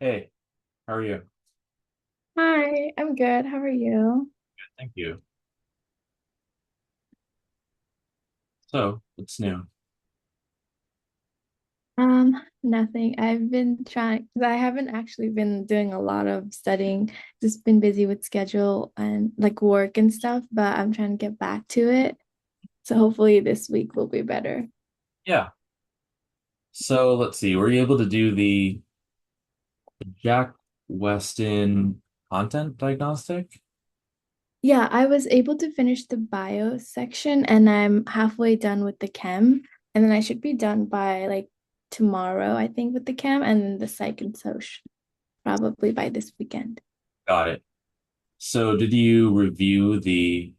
Hey, how are you? Hi, I'm good. How are you? Thank you. So, what's new? Nothing. I've been trying because I haven't actually been doing a lot of studying. Just been busy with schedule and like work and stuff, but I'm trying to get back to it. So hopefully this week will be better. Yeah. So, let's see. Were you able to do the Jack Weston content diagnostic? Yeah, I was able to finish the bio section and I'm halfway done with the chem. And then I should be done by like tomorrow, I think, with the chem and then the psych and soc probably by this weekend. Got it. So, did you review the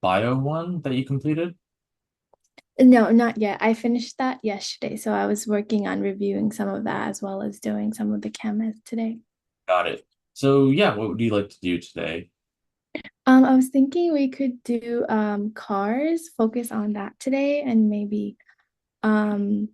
bio one that you completed? No, not yet. I finished that yesterday, so I was working on reviewing some of that as well as doing some of the chems today. Got it. So, yeah, what would you like to do today? I was thinking we could do cars, focus on that today, and maybe um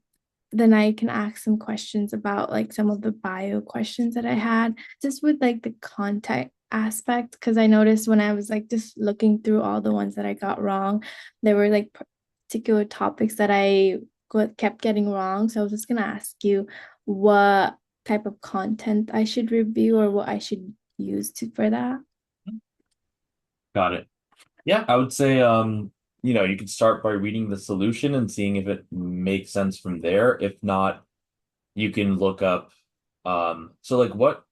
then I can ask some questions about like some of the bio questions that I had, just with like the content aspect, because I noticed when I was like just looking through all the ones that I got wrong, there were like particular topics that kept getting wrong. So I was just gonna ask you what type of content I should review or what I should use for that. Got it. Yeah, I would say, you could start by reading the solution and seeing if it makes sense from there. If not, you can look up, so like what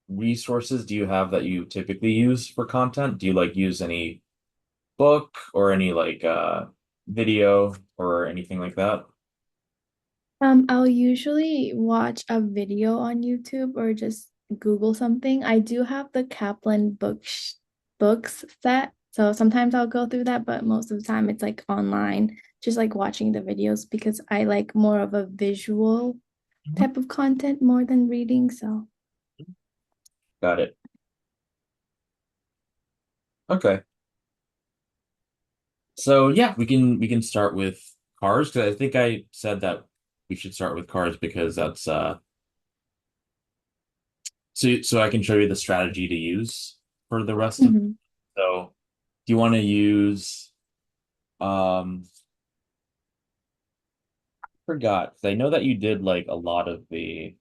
resources do you have that you typically use for content? Do you like use any book or any like video or anything like that? I'll usually watch a video on YouTube or just Google something. I do have the Kaplan books set, so sometimes I'll go through that, but most of the time it's like online, just like watching the videos because I like more of a visual Mhm. type of content more than reading. So, Got it. Okay. So yeah, we can start with cars because I think I said that we should start with cars because that's so I can show you the strategy to use for the rest of. mhm. So do you want to use um forgot 'cause I know that you did like a lot of the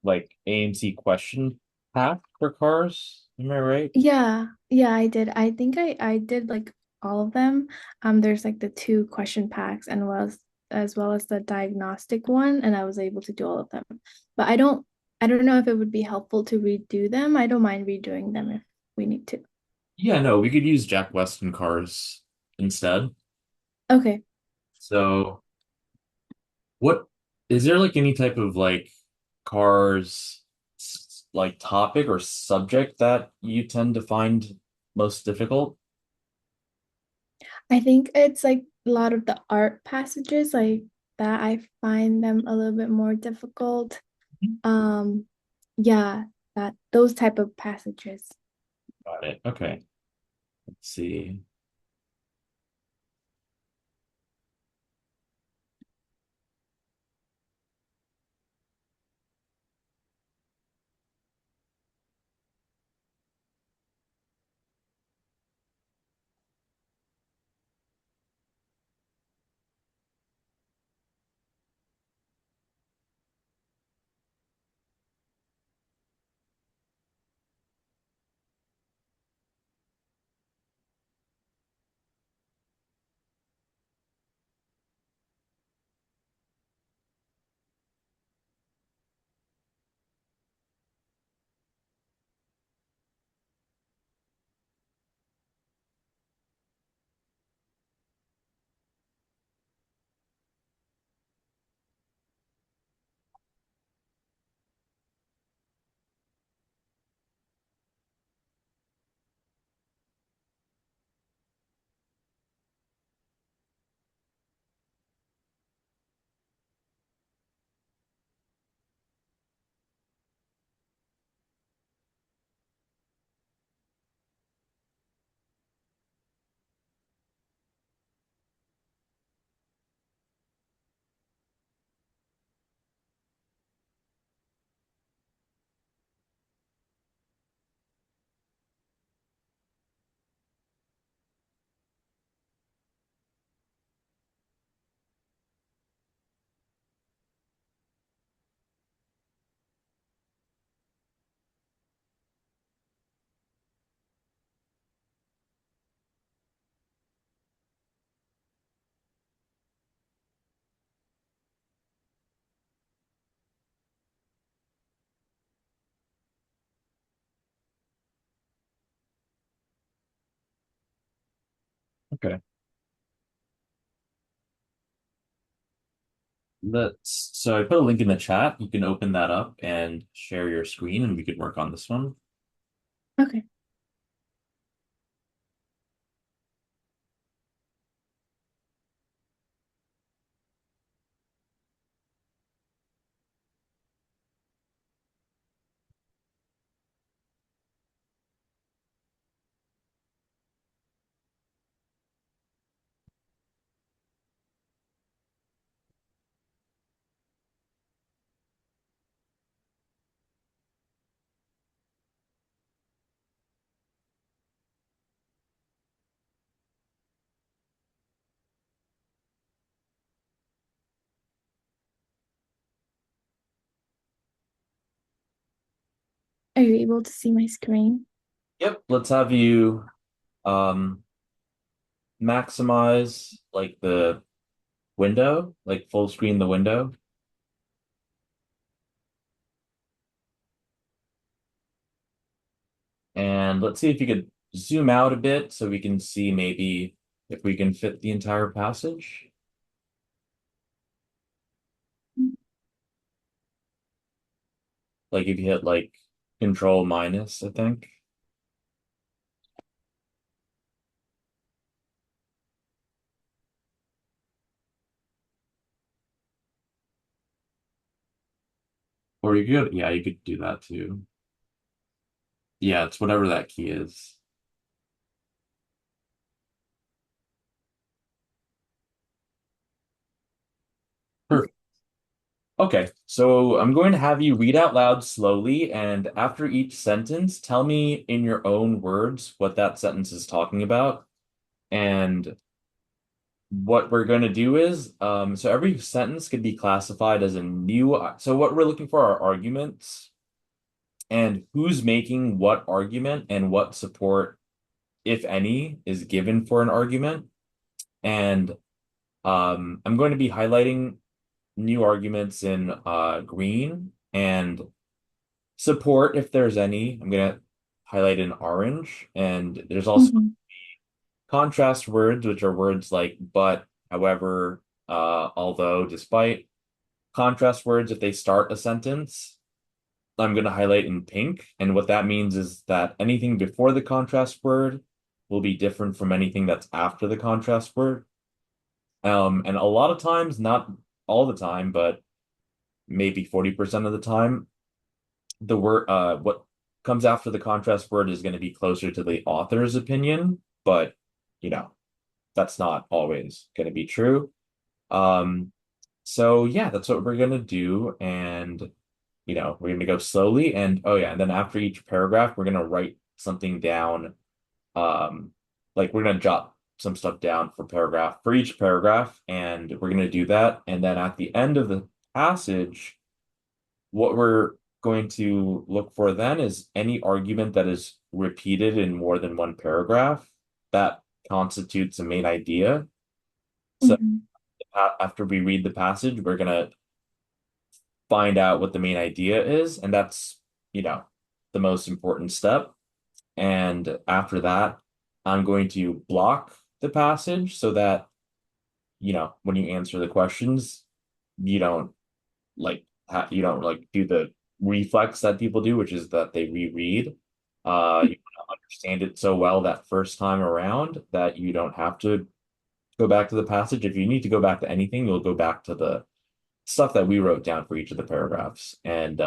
like AMC question path for cars. Am I right? Yeah, I did. I think I did like all of them. There's like the two question packs and was as well as the diagnostic one, and I was able to do all of them. But I don't know if it would be helpful to redo them. I don't mind redoing them if we need to. Yeah, no, we could use Jack Weston cars instead. Okay. So, what is there like any type of like cars like topic or subject that you tend to find most difficult? I think it's like a lot of the art passages like that I find them a little bit more difficult. Um, yeah, that those type of passages. Got it. Okay. Let's see. Okay. So I put a link in the chat. You can open that up and share your screen and we could work on this one. Okay. Are you able to see my screen? Yep. Let's have you um maximize like the window, like full screen the window. And let's see if you could zoom out a bit so we can see maybe if we can fit the entire passage. Like if you hit like control minus, I think. Or you could, yeah, you could do that too. Yeah, it's whatever that key is. Perfect. Okay, so I'm going to have you read out loud slowly, and after each sentence, tell me in your own words what that sentence is talking about. And what we're going to do is, so every sentence could be classified as a new, so what we're looking for are arguments and who's making what argument and what support, if any, is given for an argument. And I'm going to be highlighting new arguments in green and support, if there's any, I'm going to highlight in orange. And there's also Mhm. contrast words, which are words like but, however, although, despite. Contrast words, if they start a sentence, I'm going to highlight in pink. And what that means is that anything before the contrast word will be different from anything that's after the contrast word. And a lot of times, not all the time, but maybe 40% of the time, the word what comes after the contrast word is going to be closer to the author's opinion, but you know, that's not always going to be true. Um, so yeah, that's what we're going to do. And we're going to go slowly. And oh yeah, and then after each paragraph, we're going to write something down. Um, like we're going to jot some stuff down for each paragraph, and we're going to do that. And then at the end of the passage, what we're going to look for then is any argument that is repeated in more than one paragraph that constitutes a main idea. So Mhm. after we read the passage, we're going to find out what the main idea is, and that's, you know, the most important step. And after that, I'm going to block the passage so that, when you answer the questions, you don't you don't like do the reflex that people do, which is that they reread. You want to understand it so well that first time around that you don't have to go back to the passage. If you need to go back to anything, you'll go back to the stuff that we wrote down for each of the paragraphs. And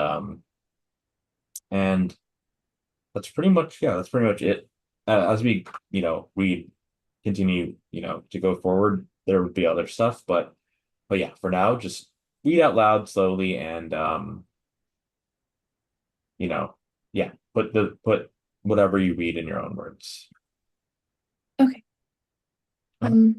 that's pretty much it. As we, we continue, to go forward, there would be other stuff, but yeah, for now, just read out loud slowly and you know, yeah, put whatever you read in your own words. Okay. Okay.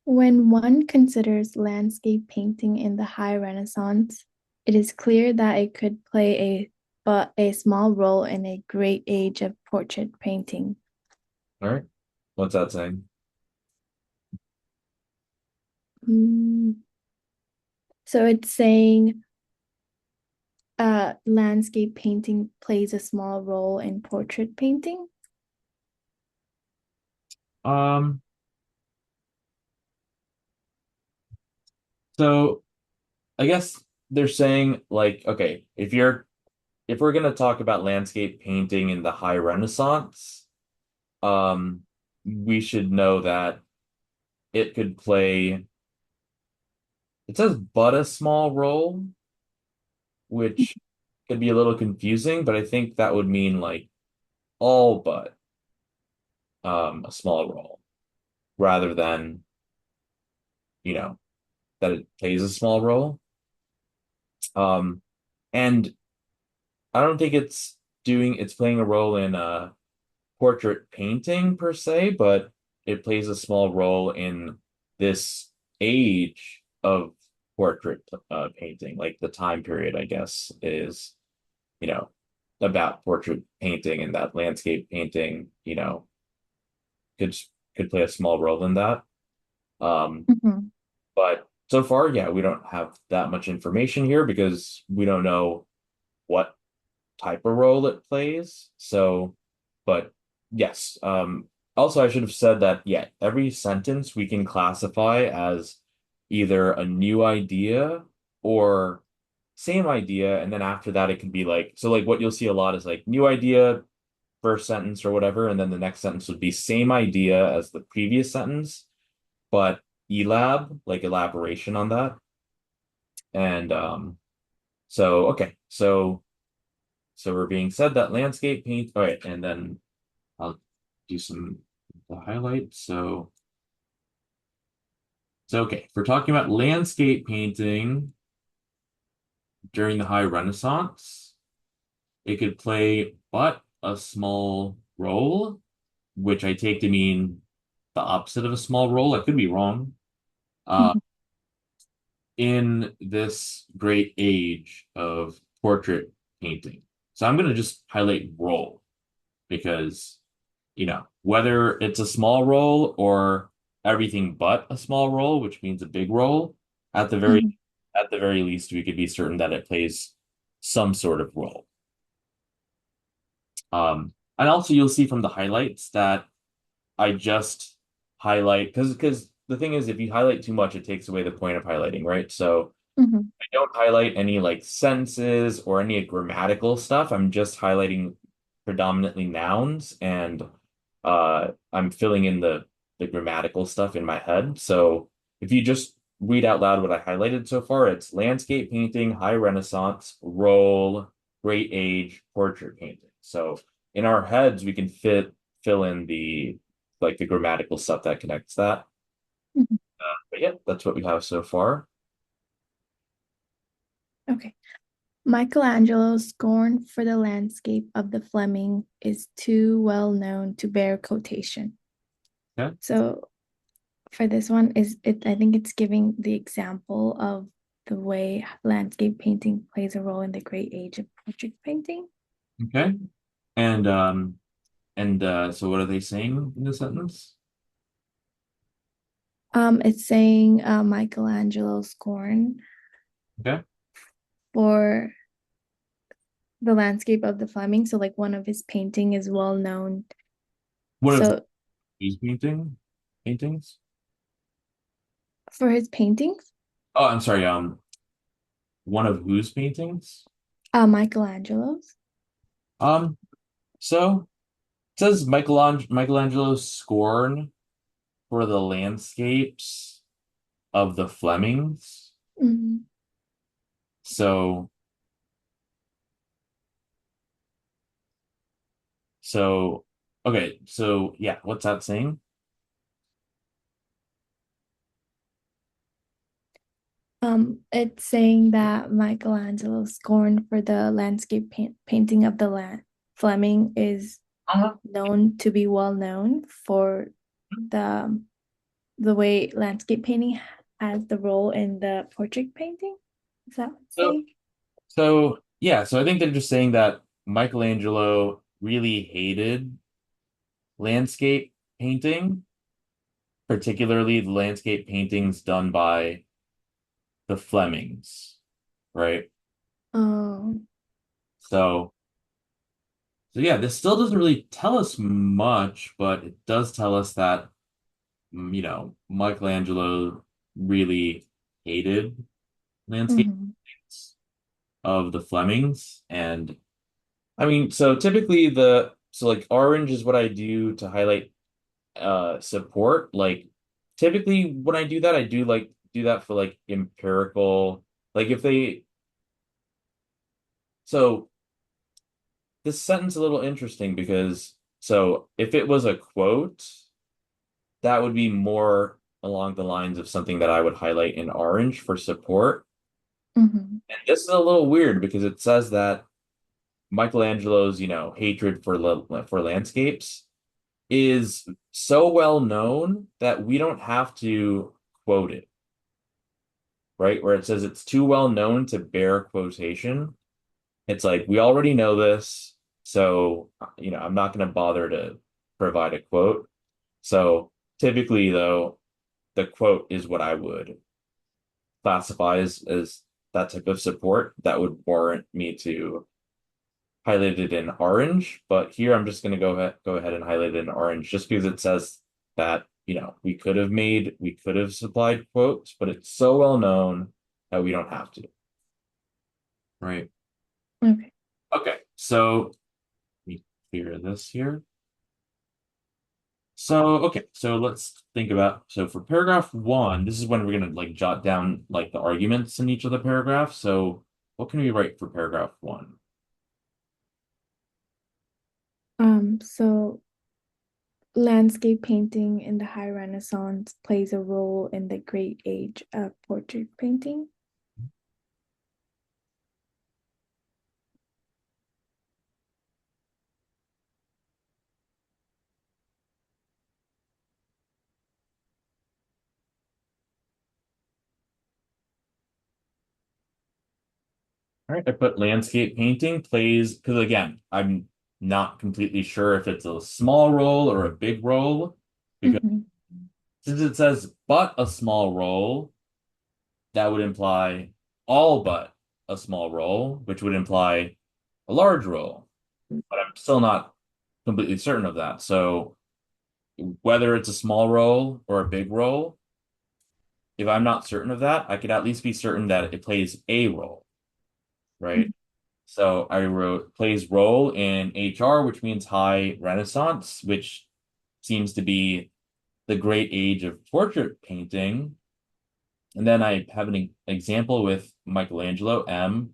When one considers landscape painting in the High Renaissance, it is clear that it could play a small role in a great age of portrait painting. All right. What's that saying? Mm, So it's saying landscape painting plays a small role in portrait painting. So I guess they're saying like, okay, if we're gonna talk about landscape painting in the high Renaissance, um, we should know that it could play, it says but a small role, which could be a little confusing, but I think that would mean like all but a small role rather than, you know, that it plays a small role. Um, and I don't think it's playing a role in portrait painting per se, but it plays a small role in this age of portrait painting, like the time period, I guess, is, you know, about portrait painting and that landscape painting, could could play a small role in that. Um, Mhm. but so far, yeah, we don't have that much information here because we don't know what type of role it plays. So, but yes. Also, I should have said that, yeah, every sentence we can classify as either a new idea or same idea. And then after that, it could be like, so like what you'll see a lot is like new idea, first sentence or whatever. And then the next sentence would be same idea as the previous sentence, but elab, like elaboration on that. And so, okay. So we're being said that landscape paint. All right, and then I'll do some the highlights. So okay, if we're talking about landscape painting during the High Renaissance, it could play but a small role, which I take to mean the opposite of a small role. I could be wrong. Uh, Mhm. in this great age of portrait painting. So I'm going to just highlight role because whether it's a small role or everything but a small role, which means a big role, at the very Mhm. at the very least, we could be certain that it plays some sort of role. And also you'll see from the highlights that I just highlight because the thing is, if you highlight too much, it takes away the point of highlighting, right? So Mhm. I don't highlight any like sentences or any grammatical stuff. I'm just highlighting predominantly nouns and I'm filling in the grammatical stuff in my head. So if you just read out loud what I highlighted so far, it's landscape painting, high Renaissance, role, great age, portrait painting. So in our heads, we can fill in the grammatical stuff that connects that. Mhm. But yeah, that's what we have so far. Okay. Michelangelo's scorn for the landscape of the Fleming is too well known to bear quotation. Okay. So for this one is it I think it's giving the example of the way landscape painting plays a role in the great age of portrait painting. Okay. And so what are they saying in the sentence? It's saying Michelangelo's scorn Okay. for the landscape of the Fleming. So like one of his painting is well known. What of So these paintings? for his paintings, Oh, I'm sorry. One of whose paintings? Michelangelo's. Um, so it says Michelangelo's scorn for the landscapes of the Flemings. Mhm. So, so okay. So yeah, what's that saying? It's saying that Michelangelo's scorn for the landscape painting of the land Fleming is Uh-huh. known to be well known for the the way landscape painting has the role in the portrait painting. Is that what it's So, saying? so yeah. So I think they're just saying that Michelangelo really hated landscape painting, particularly the landscape paintings done by the Flemings, right? Oh, So, so yeah, this still doesn't really tell us much, but it does tell us that, Michelangelo really. hated landscape Mm-hmm. of the Flemings. And I mean, so typically so like orange is what I do to highlight support. Like typically when I do that, I do that for like empirical, like if they so this sentence is a little interesting because so if it was a quote, that would be more along the lines of something that I would highlight in orange for support. Mm-hmm. And this is a little weird because it says that Michelangelo's, hatred for landscapes is so well known that we don't have to quote it, right? Where it says it's too well known to bear quotation. It's like we already know this, so I'm not going to bother to provide a quote. So typically, though, the quote is what I would classify as that type of support that would warrant me to highlight it in orange. But here I'm just going to go ahead and highlight it in orange just because it says that we could have supplied quotes, but it's so well known that we don't have to. Right. Okay. Okay, so let me clear this here. So, okay, so let's think about, so for paragraph one, this is when we're gonna like jot down like the arguments in each of the paragraphs. So what can we write for paragraph one? So landscape painting in the High Renaissance plays a role in the great age of portrait painting. All right, I put landscape painting plays, because again, I'm not completely sure if it's a small role or a big role, because Mm-hmm. since it says but a small role, that would imply all but a small role, which would imply a large role. But I'm still not completely certain of that. So whether it's a small role or a big role, if I'm not certain of that, I could at least be certain that it plays a role, right? So I wrote plays role in HR, which means high Renaissance, which seems to be the great age of portrait painting. And then I have an example with Michelangelo M.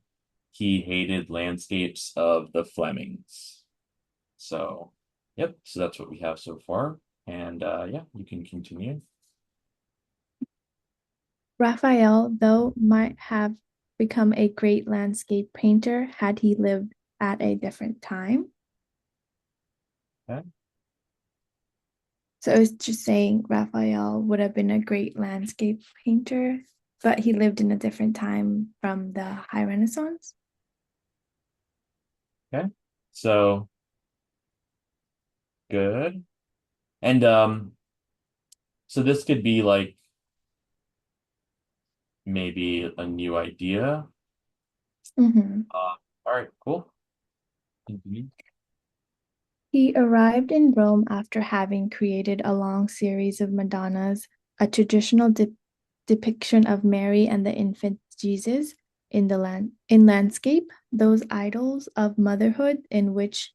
He hated landscapes of the Flemings. So, yep, so that's what we have so far. And yeah, you can continue. Raphael, though, might have become a great landscape painter had he lived at a different time. Okay. So it's just saying Raphael would have been a great landscape painter, but he lived in a different time from the High Renaissance. Okay. So good. And so this could be like maybe a new idea. Mm-hmm. All right, cool. Mhm. He arrived in Rome after having created a long series of Madonnas, a traditional depiction of Mary and the infant Jesus in landscape, those idols of motherhood in which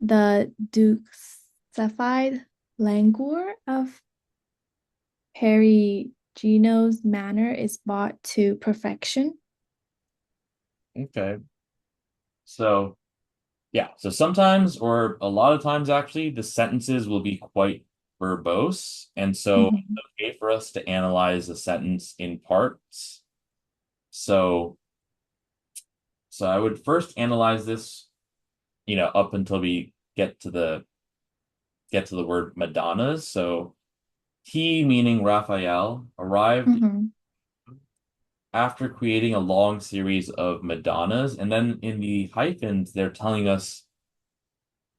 the Duxified languor of Perugino's manner is brought to perfection. Okay. So yeah, so sometimes or a lot of times actually the sentences will be quite verbose, and so Mhm. it's okay for us to analyze a sentence in parts. So so I would first analyze this, up until we get to the word Madonnas. So he, meaning Raphael, arrived Mhm. after creating a long series of Madonnas, and then in the hyphens, they're telling us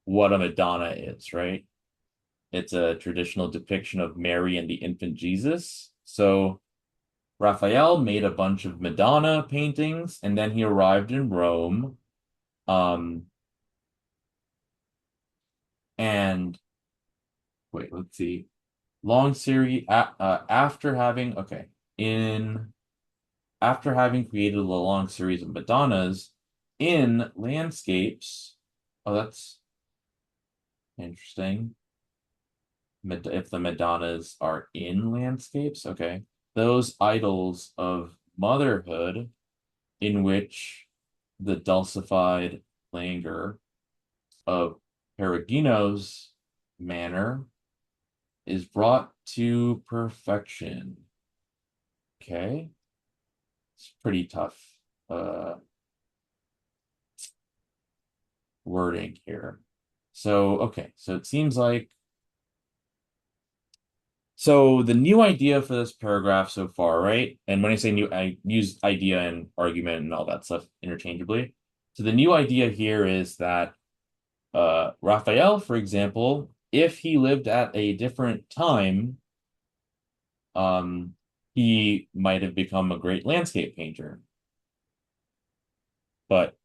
what a Madonna is, right? It's a traditional depiction of Mary and the infant Jesus. So Raphael made a bunch of Madonna paintings, and then he arrived in Rome. Um, and wait, let's see. Long series after having, okay, in after having created a long series of Madonnas in landscapes. Oh, that's interesting. If the Madonnas are in landscapes, okay. Those idols of motherhood in which the dulcified languor of Perugino's manner is brought to perfection. Okay. It's pretty tough wording here. So, okay. So it seems like so the new idea for this paragraph so far, right? And when I say new, I use idea and argument and all that stuff interchangeably. So the new idea here is that Raphael, for example, if he lived at a different time, um, he might have become a great landscape painter. But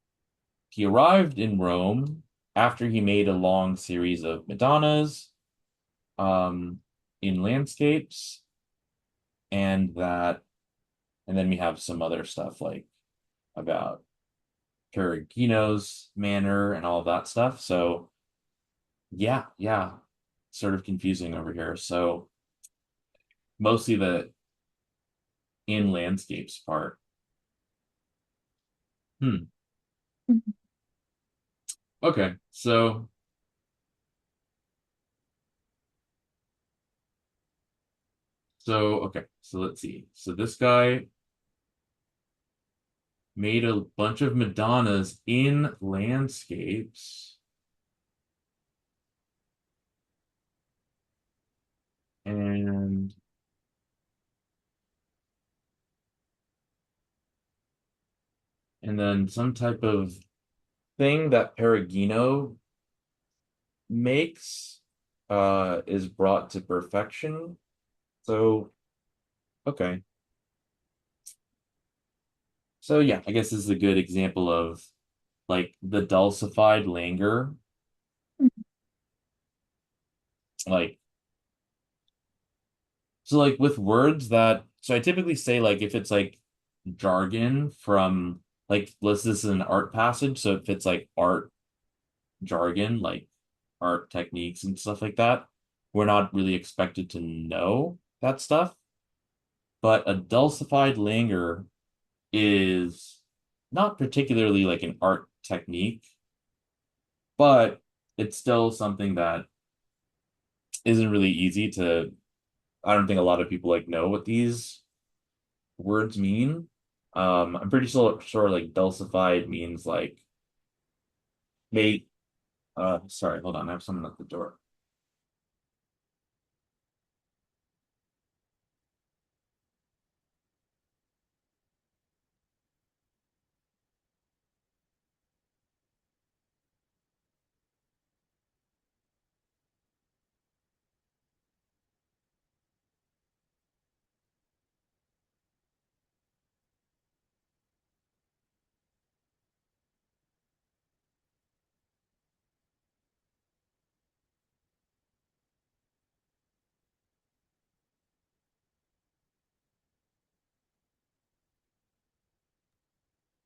he arrived in Rome after he made a long series of Madonnas um, in landscapes, and that, and then we have some other stuff like about Perugino's manner and all of that stuff. So yeah, sort of confusing over here. So mostly the in landscapes part. Hmm. Mhm. Okay. So okay. So let's see. So this guy made a bunch of Madonnas in landscapes, and then some type of thing that Perugino makes is brought to perfection. So okay. So yeah, I guess this is a good example of like the dulcified languor. Like so like with words that so I typically say like if it's like jargon from like this is an art passage, so if it's like art jargon, like art techniques and stuff like that, we're not really expected to know that stuff. But a dulcified languor is not particularly like an art technique, but it's still something that isn't really easy to, I don't think a lot of people like know what these words mean. I'm pretty sure like dulcified means like made sorry, hold on, I have someone at the door.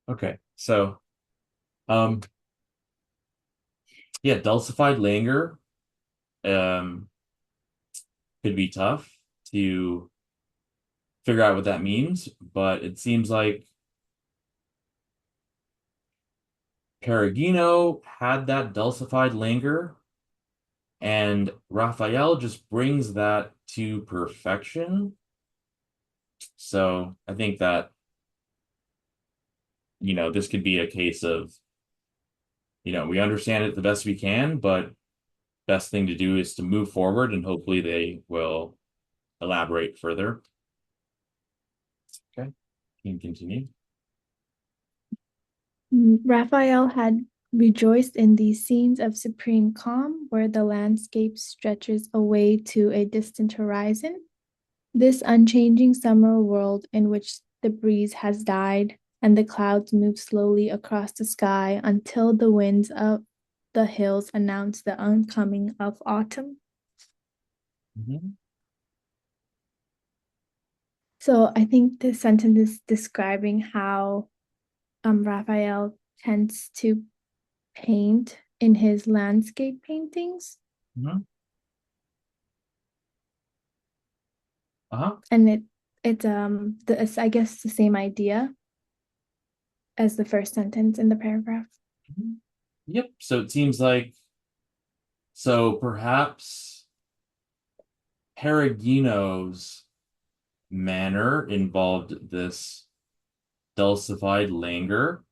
Okay, so um yeah, dulcified languor um could be tough to figure out what that means, but it seems like Perugino had that dulcified languor, and Raphael just brings that to perfection. So I think that, this could be a case of, we understand it the best we can, but best thing to do is to move forward and hopefully they will elaborate further. Okay, can continue. Raphael had rejoiced in these scenes of supreme calm where the landscape stretches away to a distant horizon. This unchanging summer world in which the breeze has died and the clouds move slowly across the sky until the winds of the hills announce the oncoming of autumn. Mhm. So I think this sentence is describing how Raphael tends to paint in his landscape paintings. Mhm. Uh-huh. And it's I guess the same idea as the first sentence in the paragraph. Mhm. Yep. So it seems like so perhaps Perugino's manner involved this dulcified languor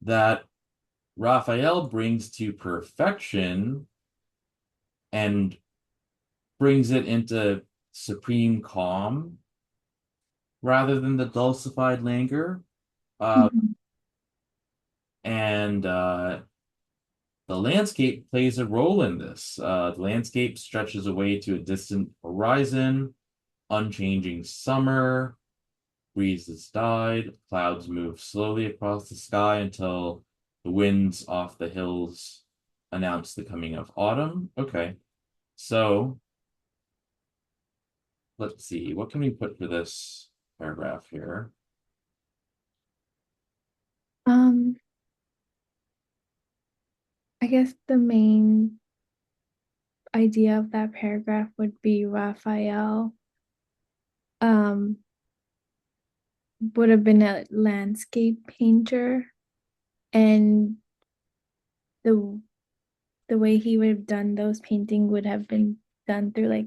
that Raphael brings to perfection and brings it into supreme calm rather than the dulcified languor. Uh, Mhm. and The landscape plays a role in this. The landscape stretches away to a distant horizon, unchanging summer, breezes died, clouds move slowly across the sky until the winds off the hills announce the coming of autumn. Okay, so let's see, what can we put for this paragraph here? Um, I guess the main idea of that paragraph would be Raphael um would have been a landscape painter, and the the way he would have done those painting would have been done through like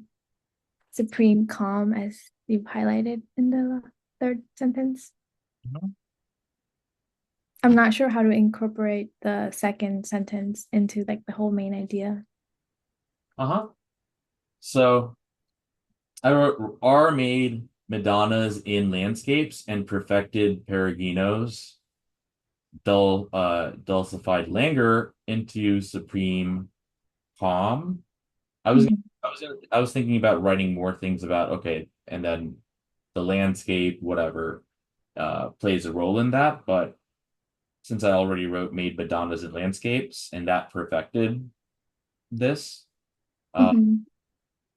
supreme calm, as you've highlighted in the third sentence. I'm not sure how to incorporate the second sentence into like the whole main idea. Uh-huh. So I wrote R made Madonnas in landscapes and perfected Peregrinos dulcified languor into supreme calm. I was Mhm. I was thinking about writing more things about okay, and then the landscape, whatever, plays a role in that. But since I already wrote made Madonnas in landscapes and that perfected this, uh, Mhm.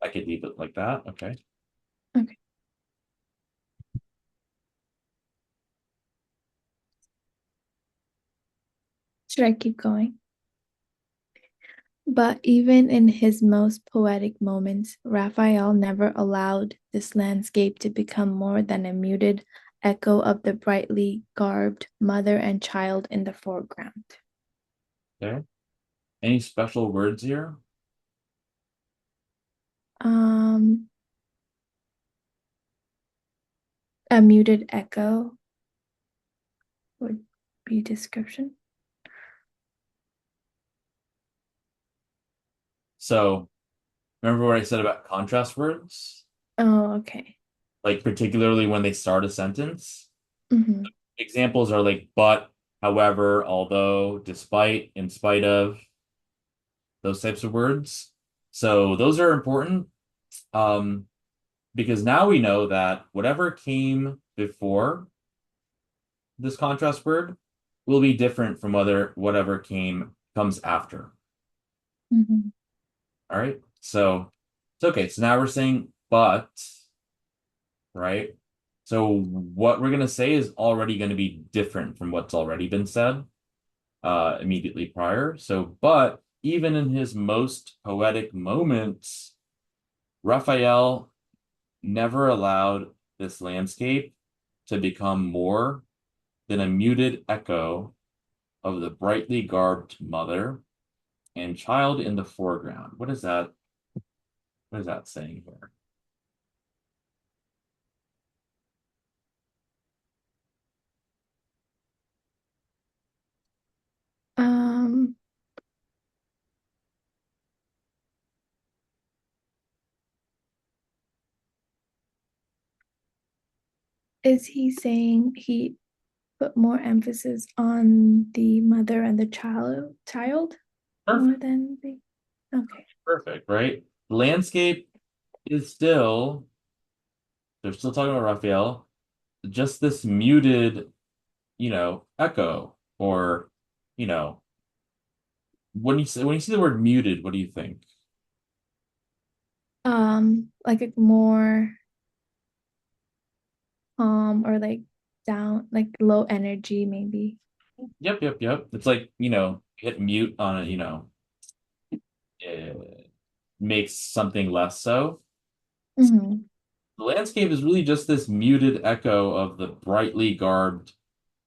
I could leave it like that. Okay. Okay. Should I keep going? But even in his most poetic moments, Raphael never allowed this landscape to become more than a muted echo of the brightly garbed mother and child in the foreground. Okay. Any special words here? Um, a muted echo would be description. So remember what I said about contrast words? Oh, okay. Like particularly when they start a sentence. Mm-hmm. Examples are like but, however, although, despite, in spite of, those types of words. So those are important um, because now we know that whatever came before this contrast word will be different from whatever came comes after. Mm-hmm. All right. So it's okay. So now we're saying but, right? So what we're gonna say is already going to be different from what's already been said immediately prior. So, but even in his most poetic moments, Raphael never allowed this landscape to become more than a muted echo of the brightly garbed mother and child in the foreground. What is that saying here? Um, is he saying he put more emphasis on the mother and the child more Perfect, than the okay. perfect, right? Landscape is still, they're still talking about Raphael, just this muted, echo or, you know, when you see the word muted, what do you think? Like a more calm or like down, like low energy maybe. Yep, yep, yep. It's like, hit mute on it, it makes something less so. Hmm. The landscape is really just this muted echo of the brightly garbed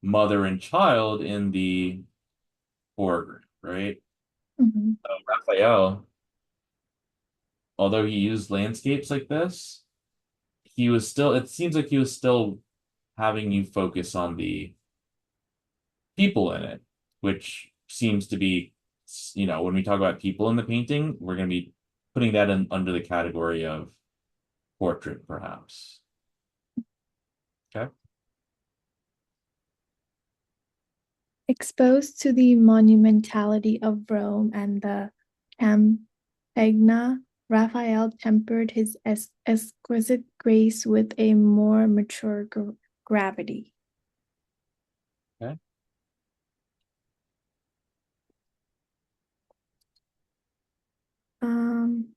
mother and child in the foreground, right? Hmm. Raphael, although he used landscapes like this, it seems like he was still having you focus on the people in it, which seems to be, when we talk about people in the painting, we're going to be putting that in under the category of portrait, perhaps. Okay. Exposed to the monumentality of Rome and the Campagna, Raphael tempered his exquisite grace with a more mature gravity. Okay. Um,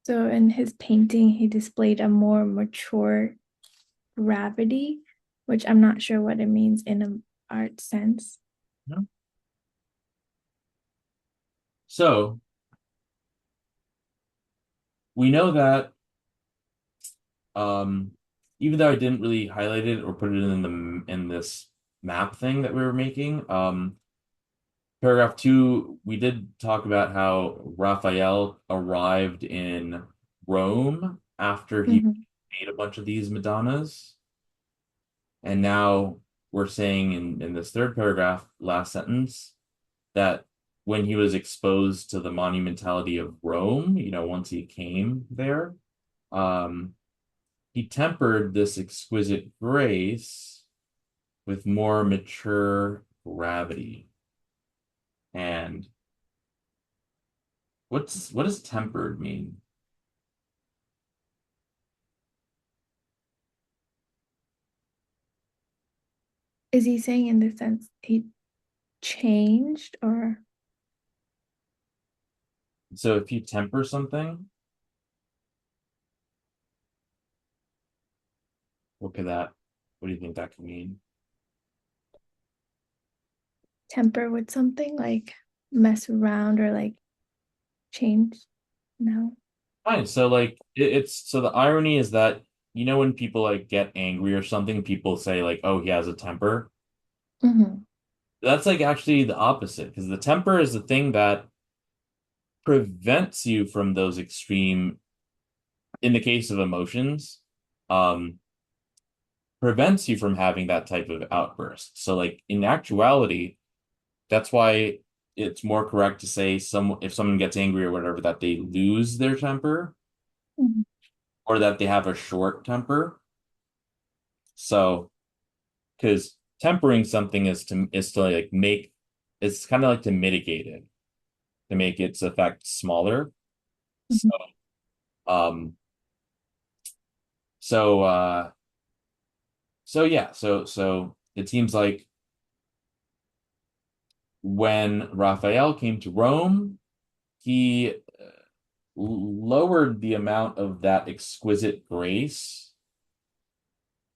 so in his painting, he displayed a more mature gravity, which I'm not sure what it means in an art sense. Yeah. So we know that um, even though I didn't really highlight it or put it in this map thing that we were making, paragraph two, we did talk about how Raphael arrived in Rome after he Mhm. made a bunch of these Madonnas. And now we're saying in this third paragraph, last sentence, that when he was exposed to the monumentality of Rome, once he came there, um, he tempered this exquisite grace with more mature gravity. And what does tempered mean? Is he saying in the sense he changed or So if you temper something, what could that, what do you think that could mean? temper with something like mess around or like change? No. Fine. So like it's so the irony is that when people like get angry or something, people say like, "Oh, he has a temper." Hmm. That's like actually the opposite because the temper is the thing that prevents you from those extreme, in the case of emotions, um, prevents you from having that type of outburst. So like in actuality, that's why it's more correct to say if someone gets angry or whatever that they lose their temper Hmm. or that they have a short temper. So because tempering something is to like make it's kind of like to mitigate it, to make its effect smaller. So Hmm. um so yeah, so it seems like when Raphael came to Rome, he lowered the amount of that exquisite grace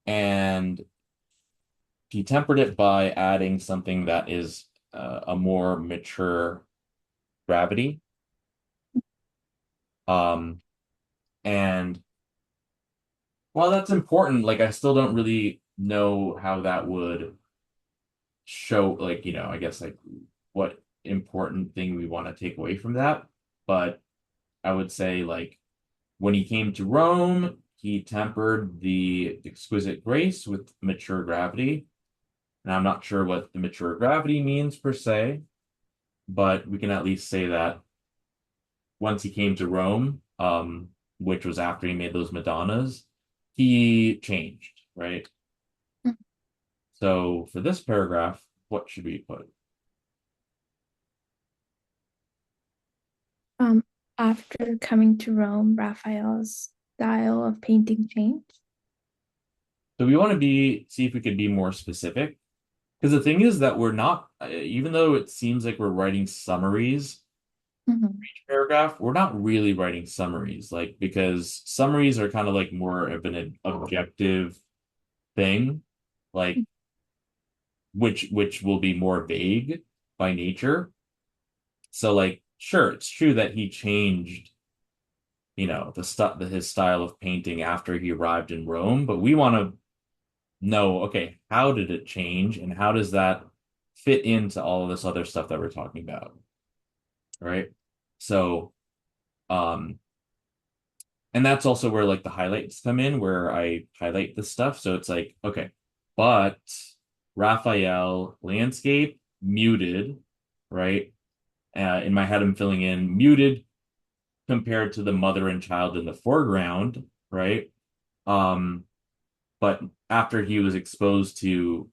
and he tempered it by adding something that is a more mature gravity. Um, and while that's important, like I still don't really know how that would show, like, I guess like what important thing we want to take away from that. But I would say like when he came to Rome, he tempered the exquisite grace with mature gravity. And I'm not sure what the mature gravity means per se, but we can at least say that once he came to Rome, which was after he made those Madonnas, he changed, right? So for this paragraph, what should we put? Um, After coming to Rome, Raphael's style of painting changed. So we want to see if we could be more specific. Because the thing is that we're not, even though it seems like we're writing summaries, Mhm. paragraph, we're not really writing summaries, like because summaries are kind of like more of an objective thing, like which will be more vague by nature. So like sure, it's true that he changed, the stuff his style of painting after he arrived in Rome, but we want to know, okay, how did it change and how does that fit into all of this other stuff that we're talking about, right? So um and that's also where like the highlights come in, where I highlight the stuff. So it's like, okay, but Raphael landscape muted, right? In my head, I'm filling in muted compared to the mother and child in the foreground, right? Um, but after he was exposed to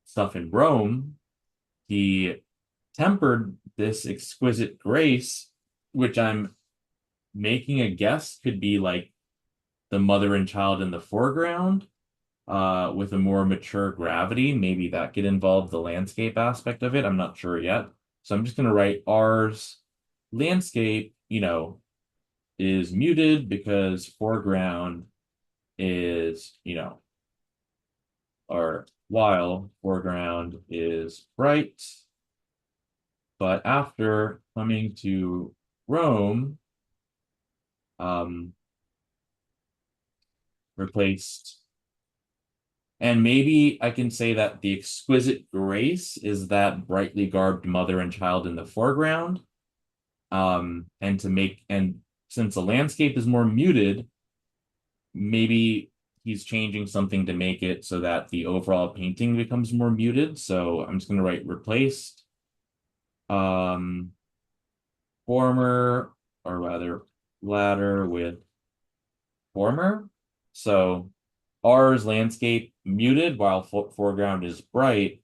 stuff in Rome, he tempered this exquisite grace, which I'm making a guess could be like the mother and child in the foreground, with a more mature gravity. Maybe that could involve the landscape aspect of it. I'm not sure yet. So I'm just going to write R's landscape, is muted because foreground is, or while foreground is bright. But after coming to Rome, um, replaced. And maybe I can say that the exquisite grace is that brightly garbed mother and child in the foreground. And since the landscape is more muted, maybe he's changing something to make it so that the overall painting becomes more muted. So I'm just going to write replaced, um, former, or rather latter with former. So R's landscape muted while foreground is bright.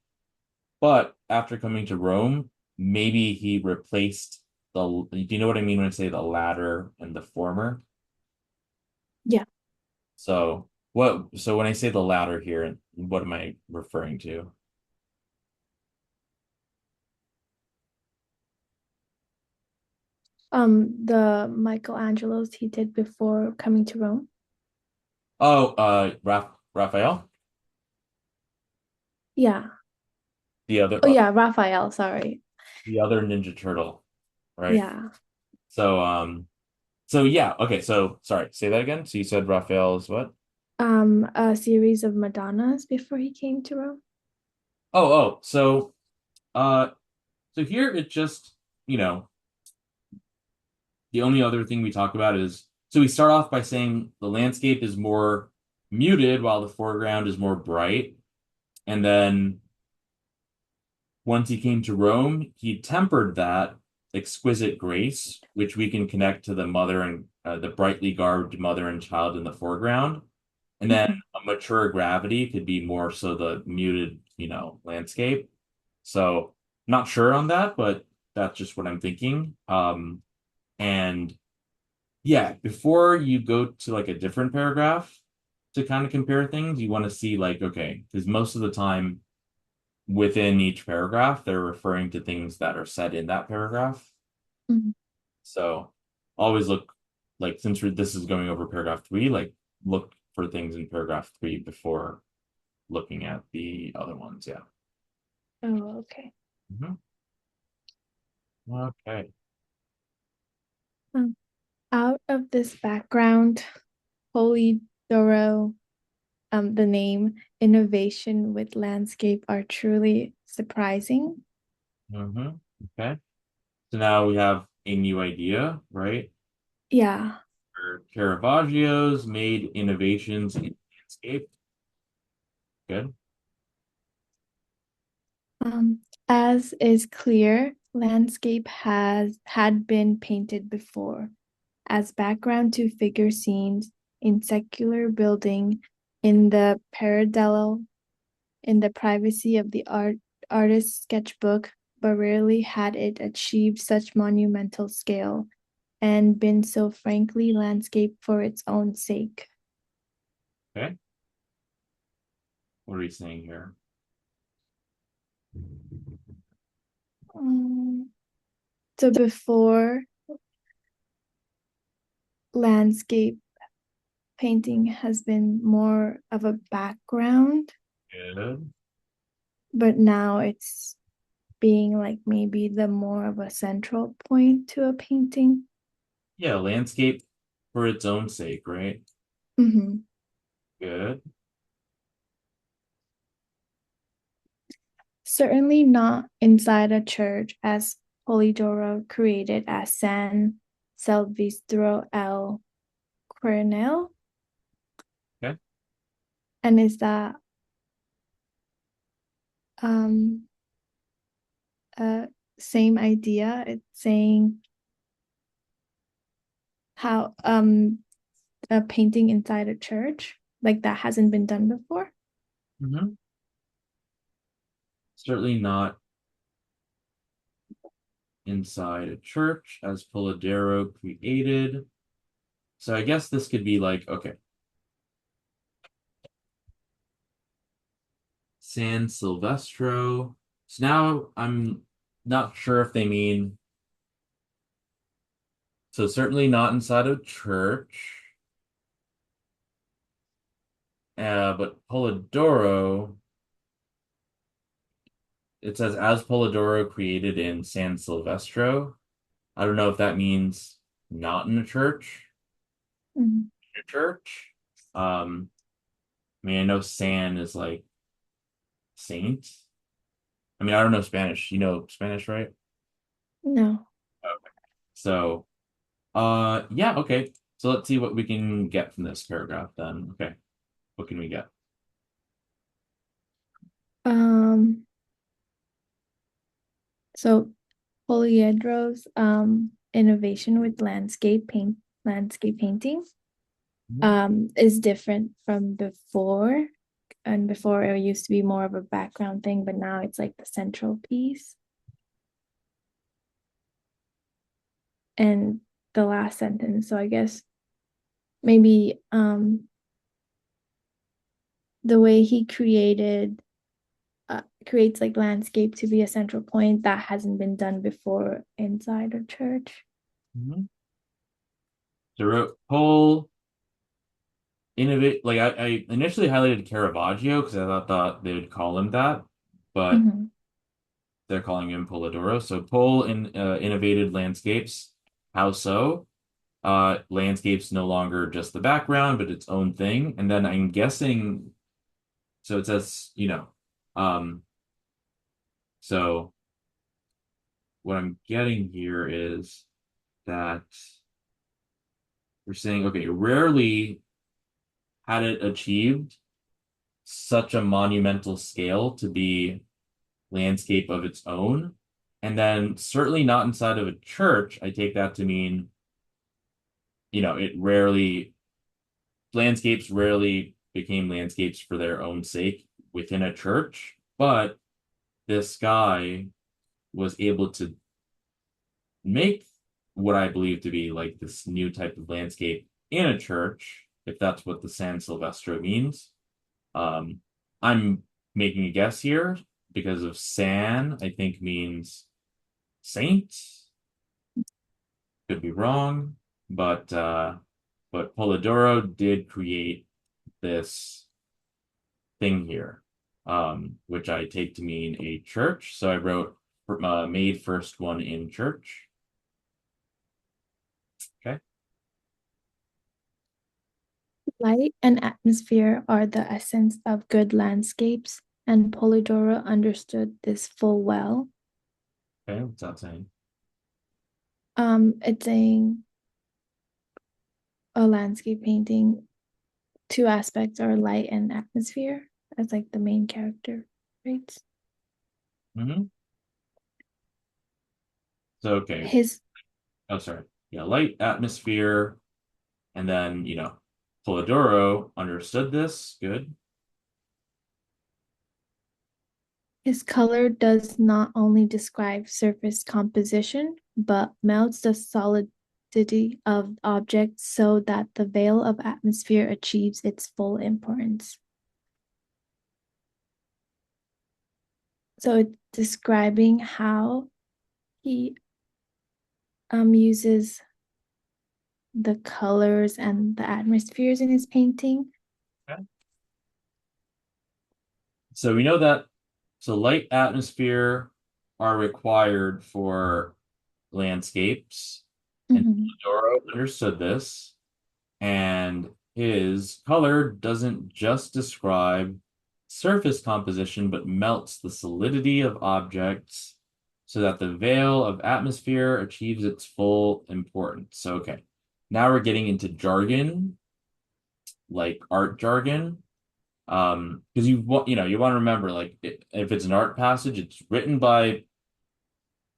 But after coming to Rome, maybe he replaced do you know what I mean when I say the latter and the former? Yeah. So when I say the latter here, what am I referring to? The Michelangelos he did before coming to Rome. Oh, Raphael, Yeah. the other Oh uh, yeah, Raphael, sorry. the other Ninja Turtle, right? Yeah. So so yeah, okay, so sorry, say that again. So you said Raphael's what? A series of Madonnas before he came to Rome. Oh, uh so here it just, you know, the only other thing we talk about is so we start off by saying the landscape is more muted while the foreground is more bright. And then once he came to Rome, he tempered that exquisite grace, which we can connect to the mother and the brightly garbed mother and child in the foreground. And then Mhm. a mature gravity could be more so the muted, landscape. So not sure on that, but that's just what I'm thinking. And yeah, before you go to like a different paragraph to kind of compare things, you want to see like, okay, because most of the time within each paragraph, they're referring to things that are said in that paragraph. Mhm. So always look like since this is going over paragraph three, like look for things in paragraph three before looking at the other ones. Yeah. Oh, okay. Mhm. Okay. Um, Out of this background, holy thorough, the name, innovation with landscape are truly surprising. hmm Okay. So now we have a new idea, right? Yeah. Caravaggio's made innovations in landscape. Good. As is clear, landscape has had been painted before as background to figure scenes in secular building in the paradiddle in the privacy of the artist's sketchbook, but rarely had it achieved such monumental scale and been so frankly landscape for its own sake. Okay. What are we saying here? Um, So before landscape painting has been more of a background, Good. but now it's being like maybe the more of a central point to a painting. Yeah, landscape for its own sake, right? Mm-hmm. Good. Certainly not inside a church as Polidoro created as San Silvestro el Coronel. Okay. And is that um uh same idea? It's saying how a painting inside a church like that hasn't been done before. Hmm. Certainly not inside a church as Polidoro created. So I guess this could be like, okay, San Silvestro. So now I'm not sure if they mean, so certainly not inside a church. But Polidoro, it says as Polidoro created in San Silvestro. I don't know if that means not in a church, Mhm. a church. I mean, I know San is like saint. I mean, I don't know Spanish. You know Spanish, right? No. Okay. So, yeah, okay. So let's see what we can get from this paragraph then. Okay. What can we get? Um, so Poliedro's innovation with landscape painting Mhm. is different from before. And before it used to be more of a background thing, but now it's like the central piece. And the last sentence. So I guess maybe the way he creates like landscape to be a central point that hasn't been done before inside a church. Mhm. So I wrote Pol innovate. Like I initially highlighted Caravaggio because I thought they would call him that, but Mhm. they're calling him Polidoro. So Pol innovated landscapes. How so? Landscape's no longer just the background, but its own thing. And then I'm guessing, so it says, so what I'm getting here is that we're saying, okay, rarely had it achieved such a monumental scale to be landscape of its own. And then certainly not inside of a church. I take that to mean, it rarely, landscapes rarely became landscapes for their own sake within a church. But this guy was able to make what I believe to be like this new type of landscape in a church, if that's what the San Silvestro means. Um, I'm making a guess here because of San, I think means saint. Could be wrong, but Polidoro did create this thing here, which I take to mean a church. So I wrote made first one in church. Okay. Light and atmosphere are the essence of good landscapes, and Polidoro understood this full well. Okay. What's that saying? It's saying a landscape painting, two aspects are light and atmosphere as like the main character traits. Hmm. So okay. His Oh, sorry. Yeah, light atmosphere, and then Polidoro understood this. Good. his color does not only describe surface composition, but melts the solidity of objects so that the veil of atmosphere achieves its full importance. So it's describing how he uses the colors and the atmospheres in his painting. Okay. So we know that light atmosphere are required for landscapes, and Mhm. Doro understood this, and his color doesn't just describe surface composition, but melts the solidity of objects so that the veil of atmosphere achieves its full importance. So, okay, now we're getting into jargon, like art jargon. Because you want to remember, like, if it's an art passage, it's written by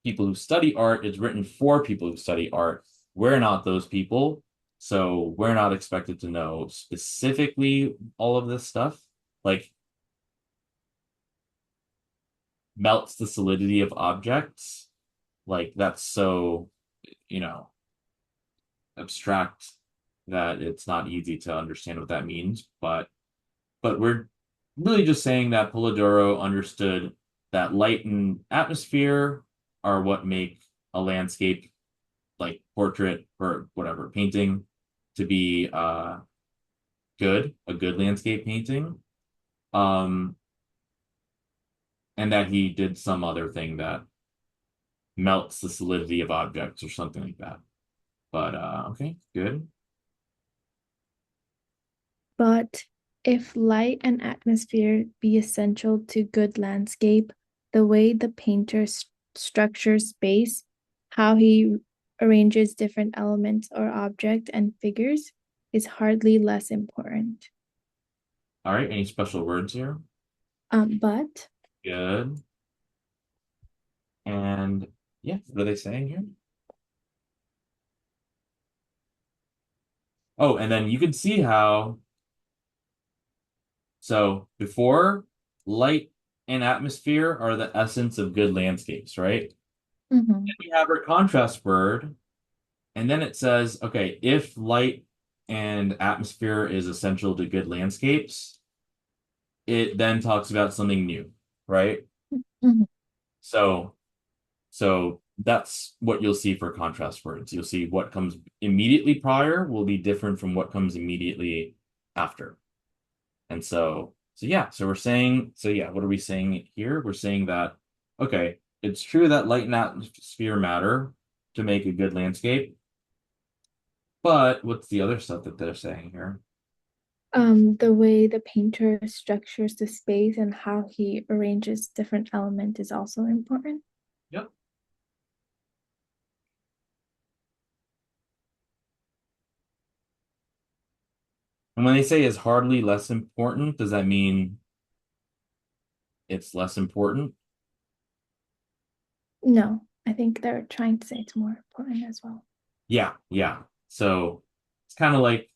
people who study art, it's written for people who study art. We're not those people, so we're not expected to know specifically all of this stuff. Like, melts the solidity of objects. Like, that's so, you know, abstract that it's not easy to understand what that means. But we're really just saying that Polidoro understood that light and atmosphere are what make a landscape, like portrait or whatever painting, to be a good landscape painting. Um, and that he did some other thing that melts the solidity of objects or something like that. But okay, good. But if light and atmosphere be essential to good landscape, the way the painter structures space, how he arranges different elements or object and figures is hardly less important. All right, any special words here? But Good. And yeah, what are they saying here? Oh, and then you can see how, so before, light and atmosphere are the essence of good landscapes, right? mhm, We have our contrast word, and then it says, okay, if light and atmosphere is essential to good landscapes, it then talks about something new, right? mhm. So, so that's what you'll see for contrast words. You'll see what comes immediately prior will be different from what comes immediately after. And so yeah, so we're saying, so yeah, what are we saying here? We're saying that, okay, it's true that light and atmosphere matter to make a good landscape, but what's the other stuff that they're saying here? The way the painter structures the space and how he arranges different elements is also important. Yep. And when they say is hardly less important, does that mean it's less important? No, I think they're trying to say it's more important as well. Yeah, yeah. So it's kind of like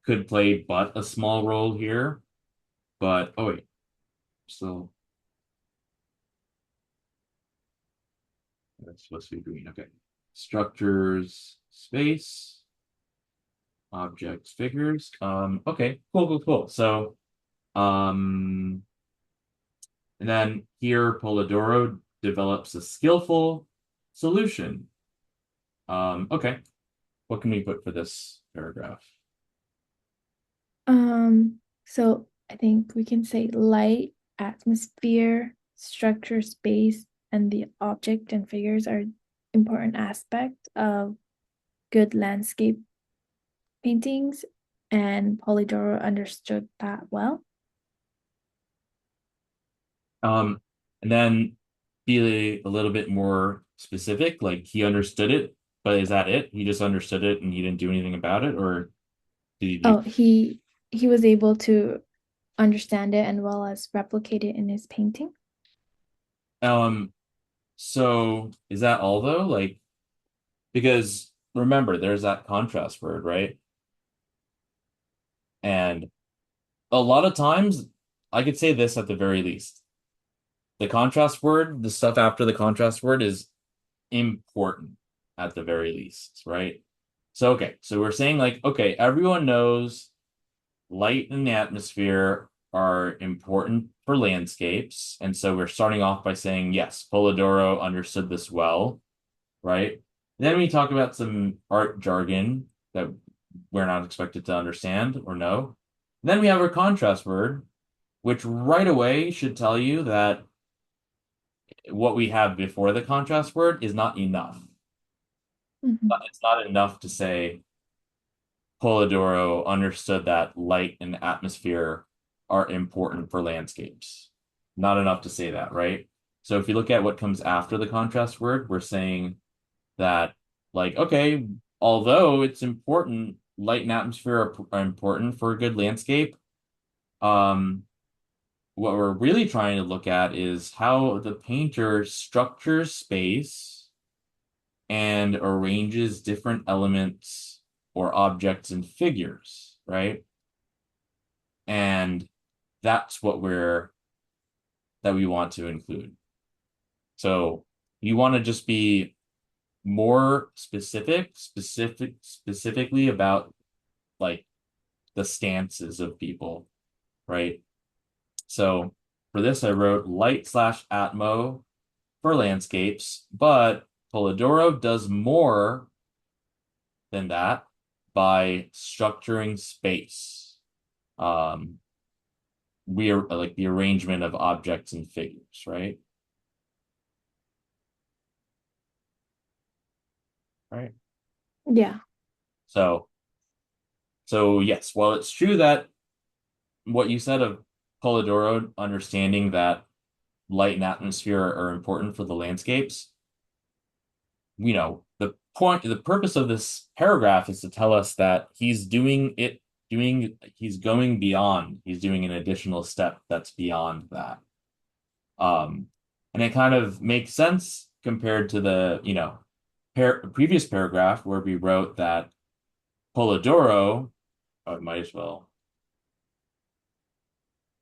could play but a small role here, but oh wait, so that's supposed to be green. Okay. Structures, space, objects, figures. Okay, cool, cool, cool. So, um, and then here Polidoro develops a skillful solution. Okay, what can we put for this paragraph? So I think we can say light, atmosphere, structure, space, and the object and figures are important aspects of good landscape paintings, and Polidoro understood that well. Um, and then be a little bit more specific, like he understood it, but is that it? He just understood it and he didn't do anything about it, or did he do? Oh, he was able to understand it and well as replicate it in his painting. Um, so is that all though? Like, because remember, there's that contrast word, right? And a lot of times, I could say this at the very least. The contrast word, the stuff after the contrast word is important at the very least, right? So, okay, so we're saying, like, okay, everyone knows light and the atmosphere are important for landscapes. And so we're starting off by saying, yes, Polidoro understood this well, right? Then we talk about some art jargon that we're not expected to understand or know. Then we have our contrast word, which right away should tell you that what we have before the contrast word is not enough. Mhm. It's not enough to say Polidoro understood that light and atmosphere are important for landscapes. Not enough to say that, right? So if you look at what comes after the contrast word, we're saying that, like, okay, although it's important, light and atmosphere are important for a good landscape. Um, what we're really trying to look at is how the painter structures space and arranges different elements or objects and figures, right? And that's what we want to include. So you want to just be more specifically about like the stances of people, right? So for this, I wrote light slash atmo for landscapes, but Polidoro does more than that by structuring space. Um, we are like the arrangement of objects and figures, right? Right. Yeah. So, so yes, while it's true that what you said of Polidoro understanding that light and atmosphere are important for the landscapes, the purpose of this paragraph is to tell us that he's going beyond, he's doing an additional step that's beyond that. Um, and it kind of makes sense compared to the, previous paragraph where we wrote that Polidoro, I might as well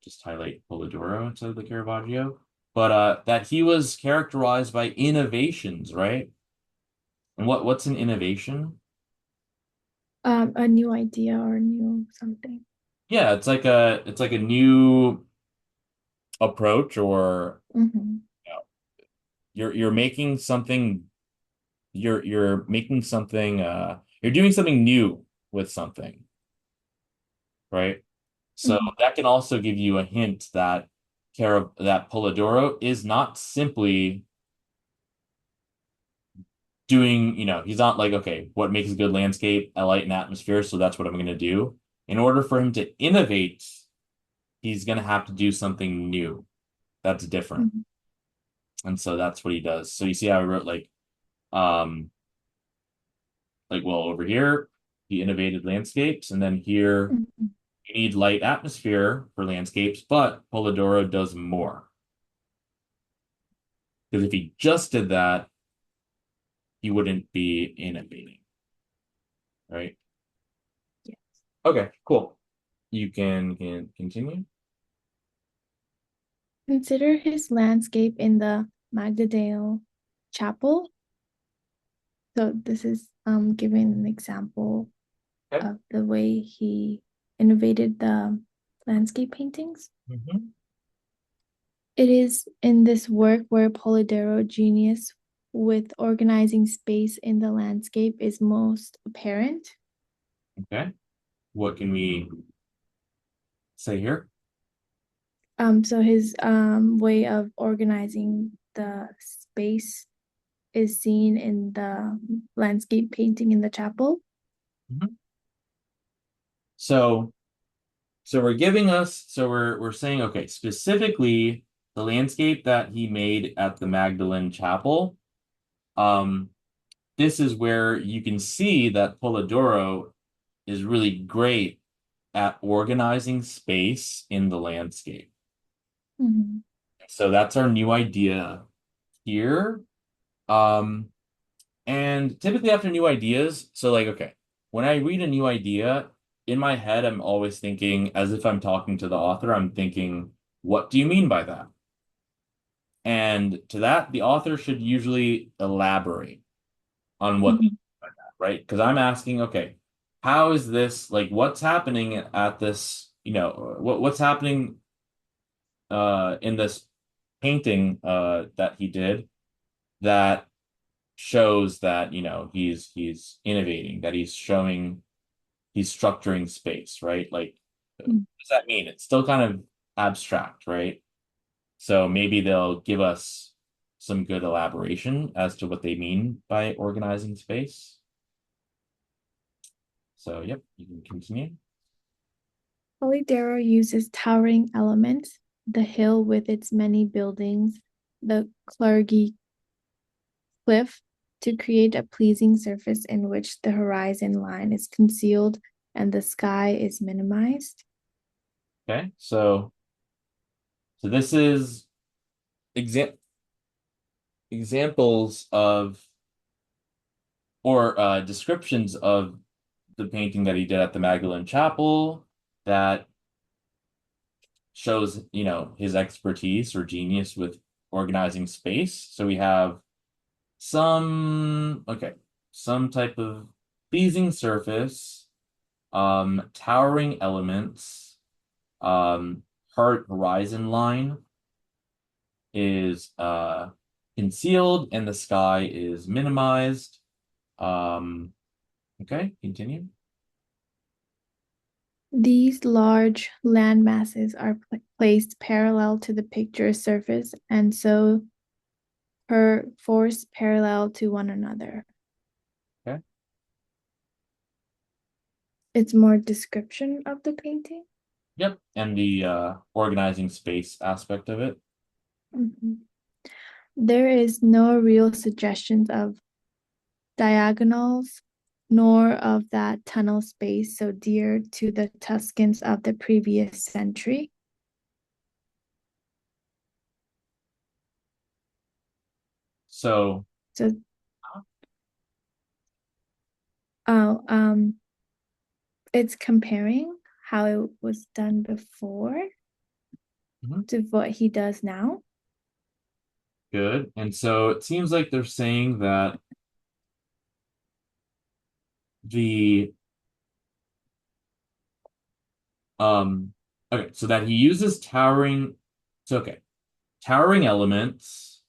just highlight Polidoro instead of the Caravaggio, but that he was characterized by innovations, right? And what's an innovation? A new idea or new something. Yeah, it's like a new approach, or Hmm. you know, you're making something you're making something you're doing something new with something, right? So Hmm. that can also give you a hint that that Polidoro is not simply doing, he's not like, okay, what makes a good landscape? I light and atmosphere, so that's what I'm going to do. In order for him to innovate, he's going to have to do something new that's different. Hmm. And so that's what he does. So you see how I wrote um, well, over here, he innovated landscapes, and then here Hmm. you need light atmosphere for landscapes, but Polidoro does more. Because if he just did that, he wouldn't be innovating, right? Yeah. Okay, cool. You can continue. Consider his landscape in the Magdalene Chapel. So this is giving an example Okay. of the way he innovated the landscape paintings. Mhm. It is in this work where Polidoro genius with organizing space in the landscape is most apparent. Okay. What can we say here? So his way of organizing the space is seen in the landscape painting in the chapel. Mhm. So we're saying, okay, specifically the landscape that he made at the Magdalene Chapel. Um, this is where you can see that Polidoro is really great at organizing space in the landscape. Mhm. So that's our new idea here. Um, and typically after new ideas, so like, okay, when I read a new idea, in my head, I'm always thinking, as if I'm talking to the author, I'm thinking, what do you mean by that? And to that, the author should usually elaborate on what, Mhm. right? Because I'm asking, okay, how is this, like, what's happening at this, what's happening in this painting that he did that shows that, he's innovating, that he's structuring space, right? Like, what Mm. does that mean? It's still kind of abstract, right? So maybe they'll give us some good elaboration as to what they mean by organizing space. So, yep, you can continue. Polydoro uses towering elements, the hill with its many buildings, the clergy cliff, to create a pleasing surface in which the horizon line is concealed and the sky is minimized. Okay, so this is examples of or descriptions of the painting that he did at the Magdalen Chapel that shows, his expertise or genius with organizing space. So we have okay, some type of pleasing surface, towering elements, heart horizon line is concealed and the sky is minimized. Okay, continue. These large land masses are placed parallel to the picture's surface and so per force parallel to one another. Okay. It's more description of the painting. Yep. And the organizing space aspect of it. Mhm. There is no real suggestions of diagonals, nor of that tunnel space so dear to the Tuscans of the previous century. So, So, oh, it's comparing how it was done before mhm, to what he does now. good. And so it seems like they're saying that the um okay, so that he uses towering elements,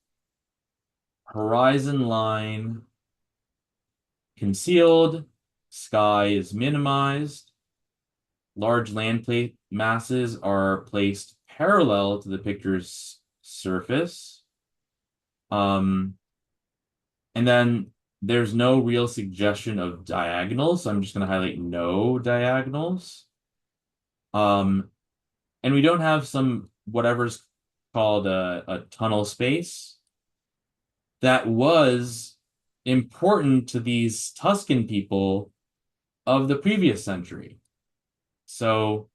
horizon line concealed, sky is minimized, large land plate masses are placed parallel to the picture's surface. Um, and then there's no real suggestion of diagonals, so I'm just going to highlight no diagonals. Um, and we don't have some whatever's called a tunnel space that was important to these Tuscan people of the previous century. So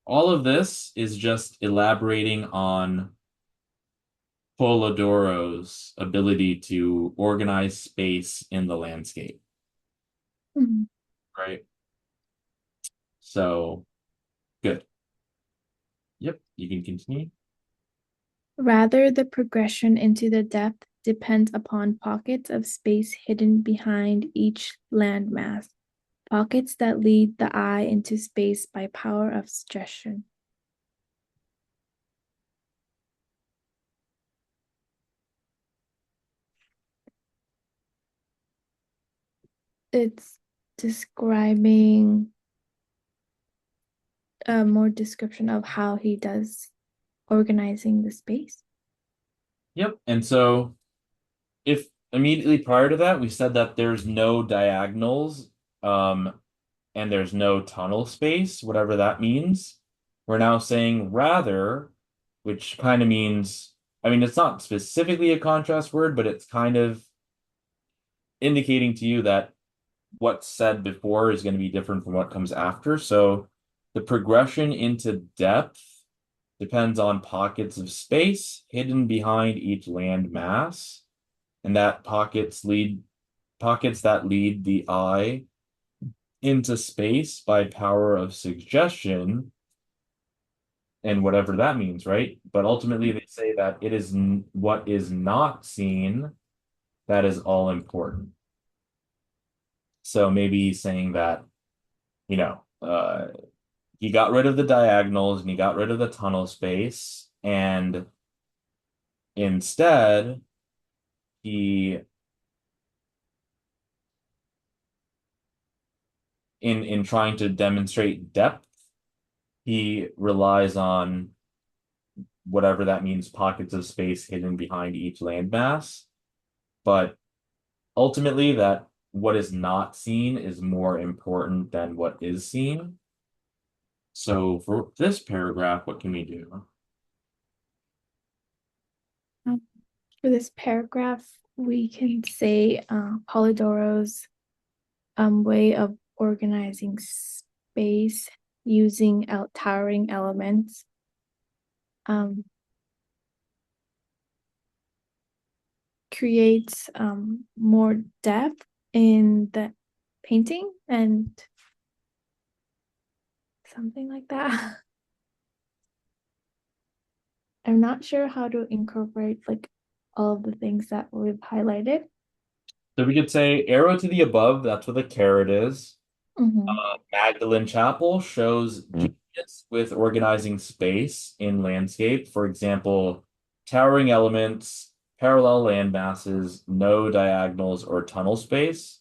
all of this is just elaborating on Polidoro's ability to organize space in the landscape, Mhm. right? So good. Yep, you can continue. Rather, the progression into the depth depends upon pockets of space hidden behind each landmass, pockets that lead the eye into space by power of suggestion. It's describing a more description of how he does organizing the space. Yep. And so if immediately prior to that, we said that there's no diagonals, and there's no tunnel space, whatever that means. We're now saying rather, which kind of means, I mean, it's not specifically a contrast word, but it's kind of indicating to you that what's said before is going to be different from what comes after. So the progression into depth depends on pockets of space hidden behind each land mass, and that pockets that lead the eye into space by power of suggestion and whatever that means, right? But ultimately, they say that it is what is not seen that is all important. So maybe he's saying that, you know, he got rid of the diagonals and he got rid of the tunnel space, and instead, he in trying to demonstrate depth, he relies on whatever that means, pockets of space hidden behind each landmass. But ultimately, that what is not seen is more important than what is seen. So for this paragraph, what can we do? Um, For this paragraph, we can say Polidoro's way of organizing space using towering elements um, creates more depth in the painting and something like that. I'm not sure how to incorporate like all of the things that we've highlighted. So we could say arrow to the above, that's what a caret is. Mhm. Magdalen Chapel shows genius with organizing space in landscape. For example, towering elements, parallel land masses, no diagonals or tunnel space.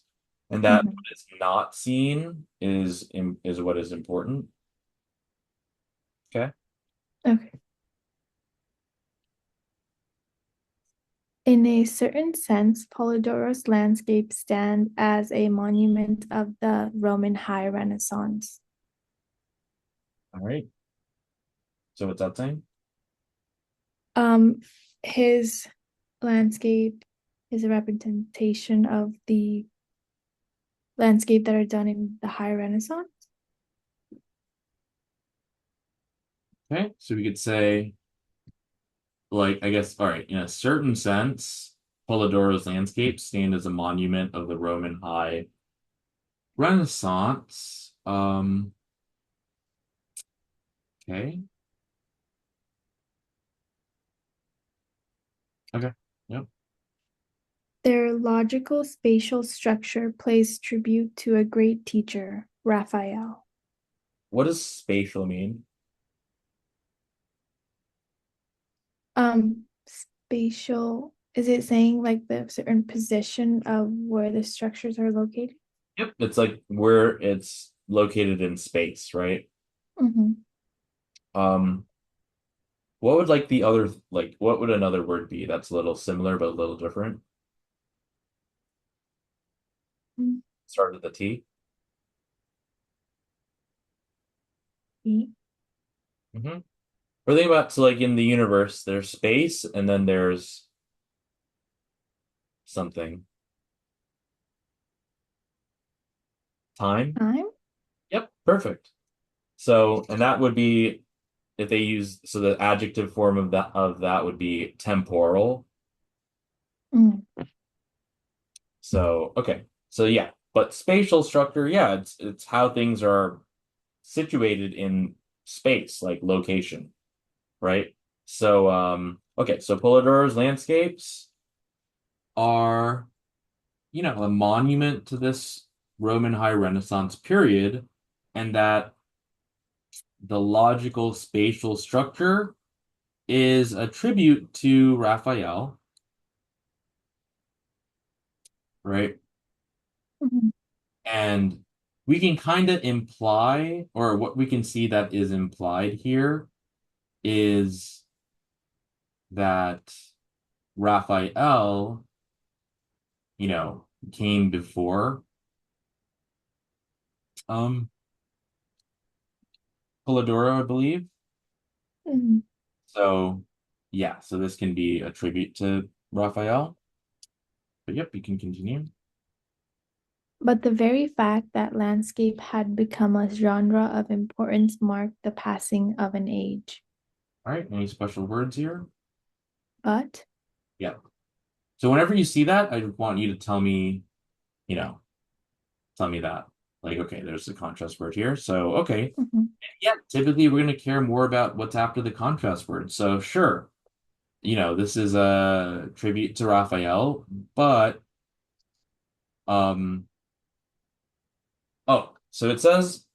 And that Mhm. what is not seen is what is important. Okay. Okay. In a certain sense, Polydorus landscapes stand as a monument of the Roman High Renaissance. All right. So what's that saying? Um, his landscape is a representation of the landscape that are done in the High Renaissance. Okay. So we could say, like, I guess, all right, in a certain sense, Polidoro's landscapes stand as a monument of the Roman High Renaissance. Okay. Okay. Yep. Their logical spatial structure pays tribute to a great teacher, Raphael. What does spatial mean? Spatial, is it saying like the certain position of where the structures are located? Yep. It's like where it's located in space, right? Mhm. Um, what would like the other like what would another word be that's a little similar but a little different? Start with the T. Mhm. Mm-hmm. Or think about so like in the universe, there's space and then there's something. Time. Time? Yep, perfect. So, and that would be if they use so the adjective form of that would be temporal. Mm. So, okay. So yeah, but spatial structure, yeah, it's how things are situated in space, like location, right? So, okay, so Polidoro's landscapes are, a monument to this Roman High Renaissance period, and that the logical spatial structure is a tribute to Raphael, right? Mhm. And we can kind of imply, or what we can see that is implied here is that Raphael, came before um Polidoro, I believe. Mhm. So yeah, so this can be a tribute to Raphael. But yep, you can continue. But the very fact that landscape had become a genre of importance marked the passing of an age. All right, any special words here? But Yeah. So whenever you see that, I want you to you know, tell me that. Like, okay, there's the contrast word here. So, okay. mhm. Yeah, typically we're going to care more about what's after the contrast word. So, sure, this is a tribute to Raphael, but oh, so it says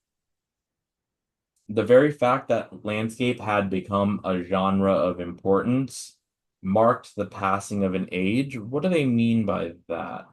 the very fact that landscape had become a genre of importance marked the passing of an age. What do they mean by that?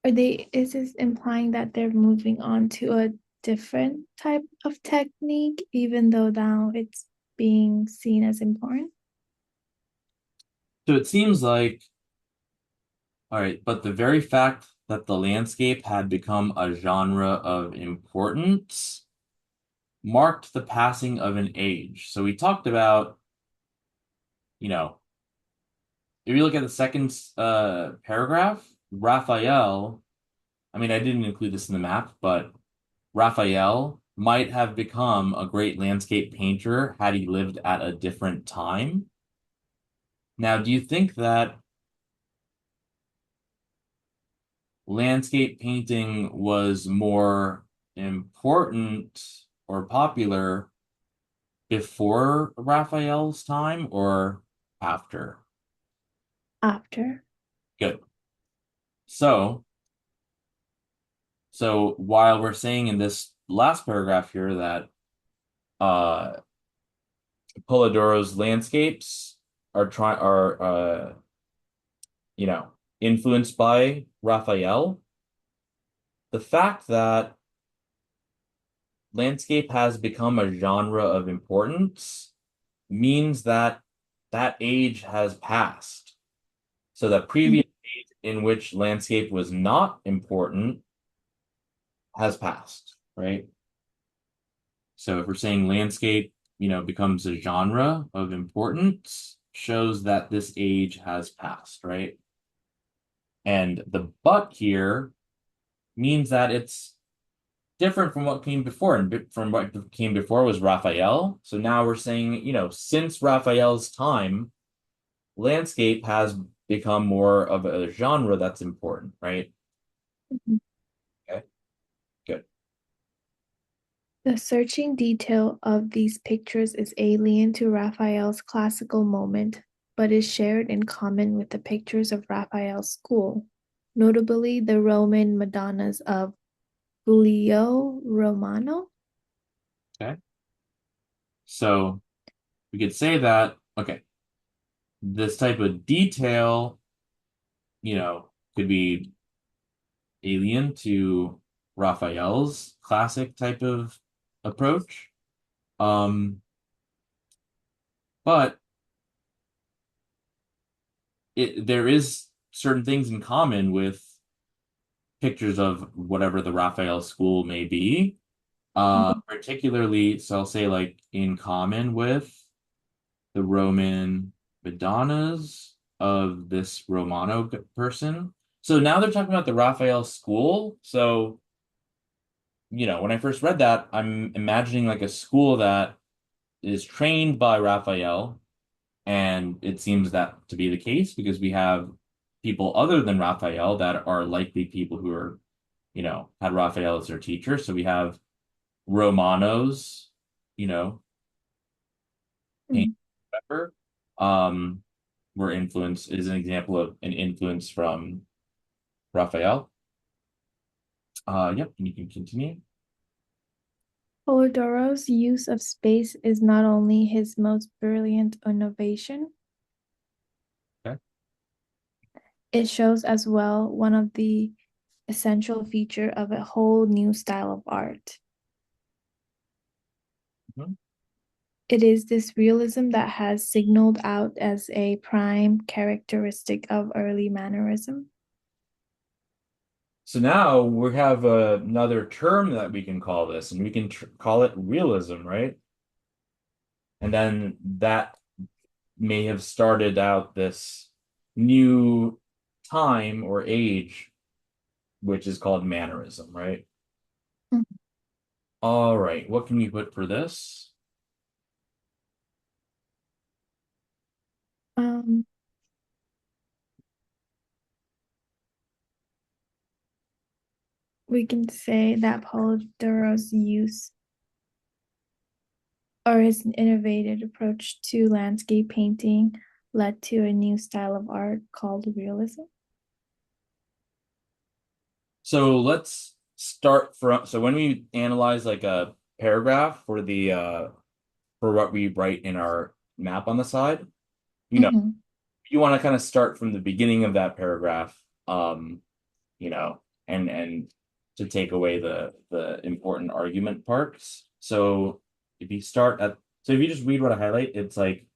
is this implying that they're moving on to a different type of technique, even though now it's being seen as important? So it seems like, all right, but the very fact that the landscape had become a genre of importance marked the passing of an age. So we talked about, you know, if you look at the second paragraph, Raphael, I mean, I didn't include this in the map, but Raphael might have become a great landscape painter had he lived at a different time. Now, do you think that landscape painting was more important or popular before Raphael's time or after? After. Good. So, so while we're saying in this last paragraph here that uh Polidoro's landscapes are you know, influenced by Raphael, the fact that landscape has become a genre of importance means that that age has passed. So the previous age in which landscape was not important has passed, right? So if we're saying landscape, becomes a genre of importance, shows that this age has passed, right? And the but here means that it's different from what came before. And from what came before was Raphael. So now we're saying, since Raphael's time, landscape has become more of a genre that's important, right? Mhm. Okay, good. The searching detail of these pictures is alien to Raphael's classical moment, but is shared in common with the pictures of Raphael's school, notably the Roman Madonnas of Giulio Romano. Okay. So we could say that, okay, this type of detail, could be alien to Raphael's classic type of approach. Um, but there is certain things in common with pictures of whatever the Raphael school may be. Mhm. Particularly, so I'll say like in common with the Roman Madonnas of this Romano person. So now they're talking about the Raphael school. So, when I first read that, I'm imagining like a school that is trained by Raphael. And it seems that to be the case because we have people other than Raphael that are likely people who are, had Raphael as their teacher. So we have Romanos, you know, paint Mhm. whatever. Um, were influence is an example of an influence from Raphael. Yep, and you can continue. Polidoro's use of space is not only his most brilliant innovation, Okay. it shows as well one of the essential feature of a whole new style of art. Mhm. It is this realism that has signaled out as a prime characteristic of early mannerism. So now we have another term that we can call this, and we can call it realism, right? And then that may have started out this new time or age, which is called mannerism, right? All right, what can we put for this? Um, we can say that Polidoro's use or his innovative approach to landscape painting led to a new style of art called realism. So let's start from, so when we analyze like a paragraph for the for what we write in our map on the side, you know, Mhm. you want to kind of start from the beginning of that paragraph. You know, and to take away the important argument parts. So if you start at so if you just read what I highlight, it's like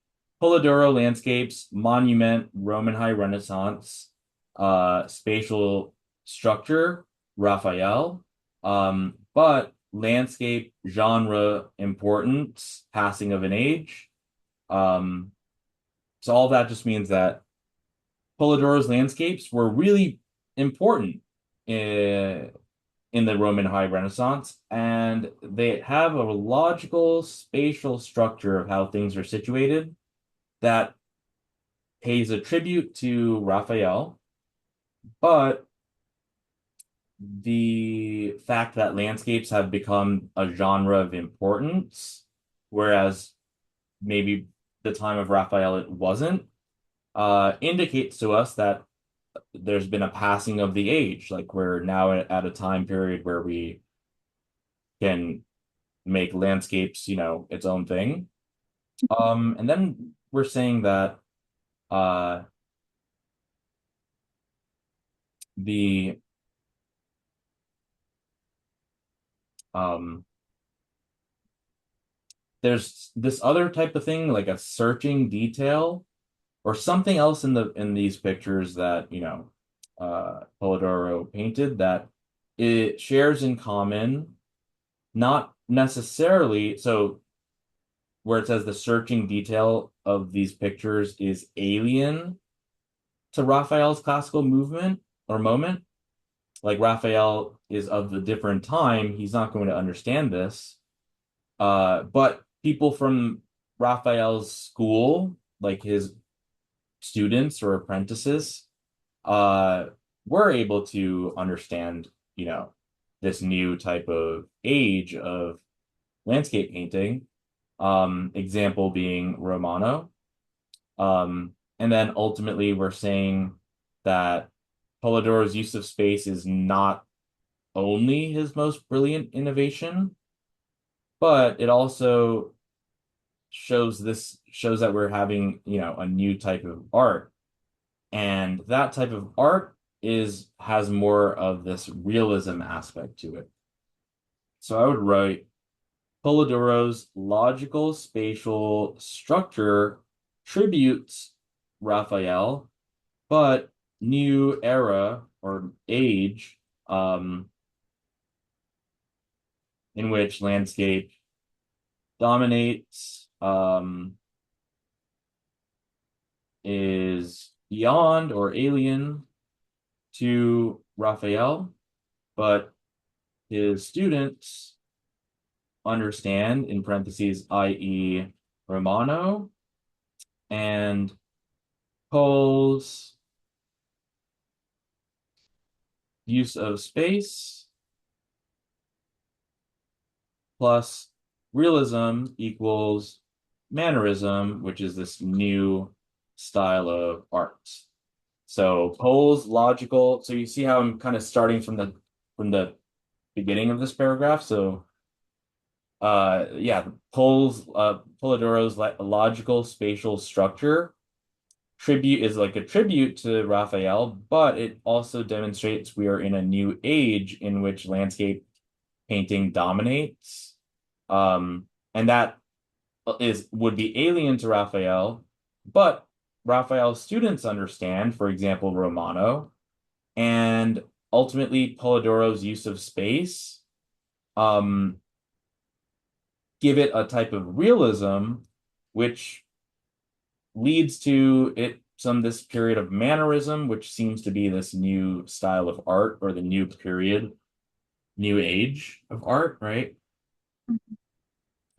Polidoro landscapes, monument, Roman High Renaissance, spatial structure, Raphael, but landscape genre importance, passing of an age. Um, so all that just means that Polidoro's landscapes were really important in, in the Roman High Renaissance, and they have a logical spatial structure of how things are situated that pays a tribute to Raphael, but the fact that landscapes have become a genre of importance, whereas maybe the time of Raphael it wasn't, indicates to us that there's been a passing of the age. Like we're now at a time period where we can make landscapes, its own thing. And then we're saying that uh the um there's this other type of thing, like a searching detail or something else in these pictures that, Polidoro painted that it shares in common, not necessarily. So where it says the searching detail of these pictures is alien to Raphael's classical movement or moment. Like Raphael is of a different time, he's not going to understand this. But people from Raphael's school, like his students or apprentices, uh, were able to understand, this new type of age of landscape painting. Example being Romano. And then ultimately, we're saying that Polidoro's use of space is not only his most brilliant innovation, but it also shows that we're having, a new type of art. And that type of art has more of this realism aspect to it. So I would write Polidoro's logical spatial structure tributes Raphael, but new era or age, in which landscape dominates, is beyond or alien to Raphael, but his students understand, in parentheses, i.e., Romano, and Pole's use of space plus realism equals mannerism, which is this new style of art. So Pole's logical. So you see how I'm kind of starting from the beginning of this paragraph. So yeah, Polidoro's logical spatial structure tribute is like a tribute to Raphael, but it also demonstrates we are in a new age in which landscape painting dominates. And that would be alien to Raphael, but Raphael's students understand, for example, Romano, and ultimately Polidoro's use of space, um, give it a type of realism, which leads to this period of mannerism, which seems to be this new style of art or the new period, new age of art, right?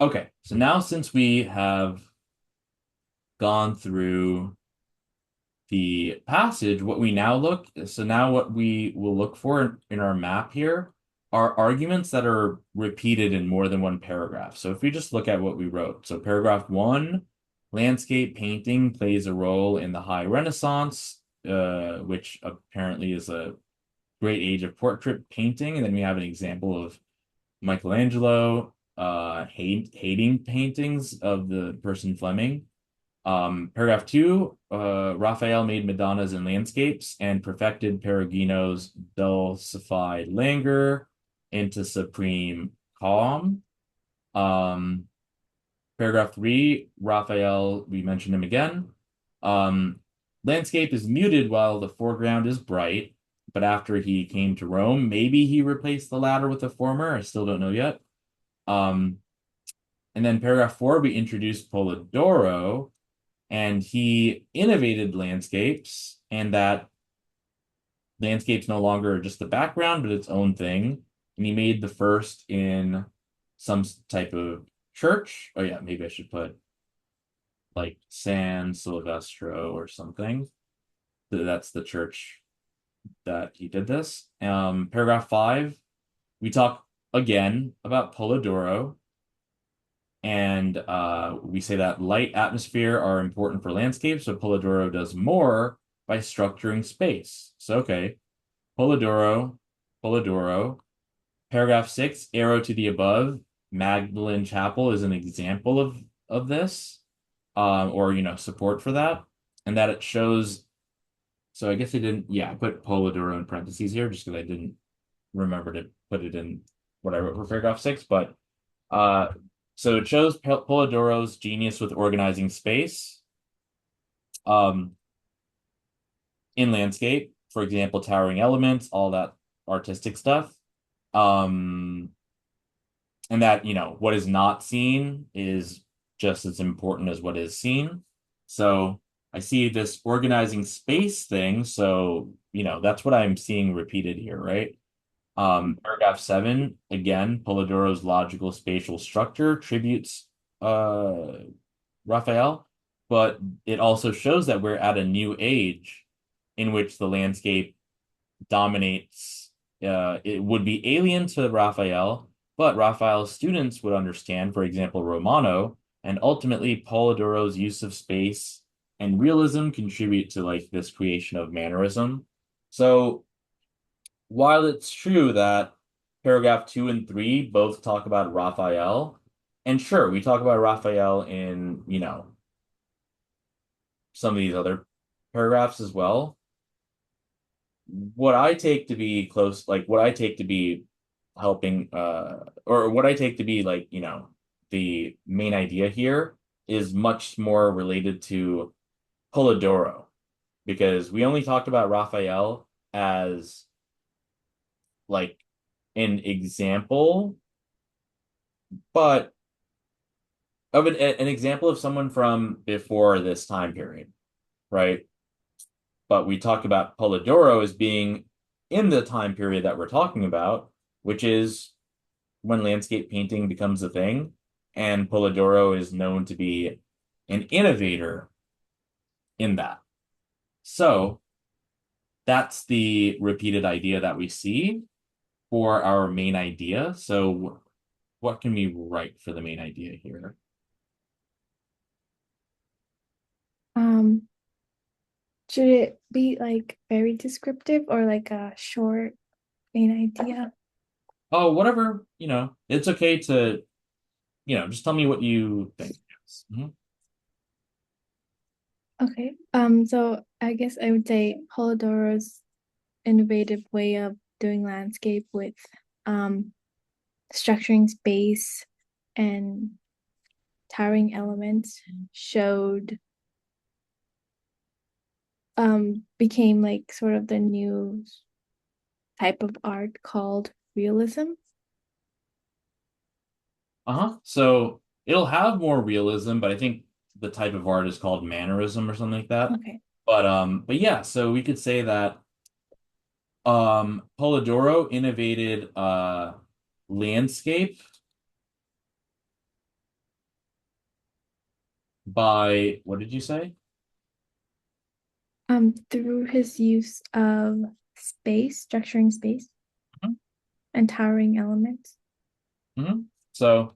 Okay, so now since we have gone through the passage, what we will look for in our map here are arguments that are repeated in more than one paragraph. So if we just look at what we wrote, so paragraph 1, landscape painting plays a role in the High Renaissance, which apparently is a great age of portrait painting. And then we have an example of Michelangelo hating paintings of the person Fleming. Paragraph 2, Raphael made Madonnas in landscapes and perfected Perugino's dulcified languor into supreme calm. Um, Paragraph 3, Raphael, we mentioned him again. Um, Landscape is muted while the foreground is bright, but after he came to Rome, maybe he replaced the latter with the former. I still don't know yet. Um, and then paragraph 4, we introduced Polidoro, and he innovated landscapes, and that landscape's no longer just the background, but its own thing. And he made the first in some type of church. Oh yeah, maybe I should put like San Silvestro or something. That's the church that he did this. Paragraph 5, we talk again about Polidoro, and we say that light atmosphere are important for landscapes, so Polidoro does more by structuring space. So okay, Polidoro, Polidoro. Paragraph 6, arrow to the above. Magdalen Chapel is an example of this, or support for that, and that it shows. So I guess I didn't. Yeah, I put Polidoro in parentheses here just because I didn't remember to put it in what I wrote for paragraph 6. But uh, so it shows Polidoro's genius with organizing space, um, in landscape, for example, towering elements, all that artistic stuff. Um, and that, what is not seen is just as important as what is seen. So I see this organizing space thing. So, that's what I'm seeing repeated here, right? Paragraph 7, again, Polidoro's logical spatial structure tributes uh Raphael, but it also shows that we're at a new age in which the landscape dominates. It would be alien to Raphael, but Raphael's students would understand, for example, Romano, and ultimately Polidoro's use of space and realism contribute to like this creation of mannerism. So while it's true that paragraph 2 and 3 both talk about Raphael, and sure, we talk about Raphael in, some of these other paragraphs as well, what I take to be close, like what I take to be helping, or what I take to be like, the main idea here is much more related to Polidoro, because we only talked about Raphael as like an example, but of an example of someone from before this time period, right? But we talked about Polidoro as being in the time period that we're talking about, which is when landscape painting becomes a thing. And Polidoro is known to be an innovator in that. So that's the repeated idea that we see for our main idea. So what can we write for the main idea here? Um, should it be like very descriptive or like a short main idea? Oh, whatever, it's okay to, just tell me what you think. Mhm. Okay. So I guess I would say Polidoro's innovative way of doing landscape with um structuring space and towering elements showed became like sort of the new type of art called realism. Uh-huh. So it'll have more realism, but I think the type of art is called mannerism or something like that. Okay. But yeah, so we could say that Polidoro innovated landscape by, what did you say? Through his use of space, structuring space Mhm. and towering elements. Mhm. So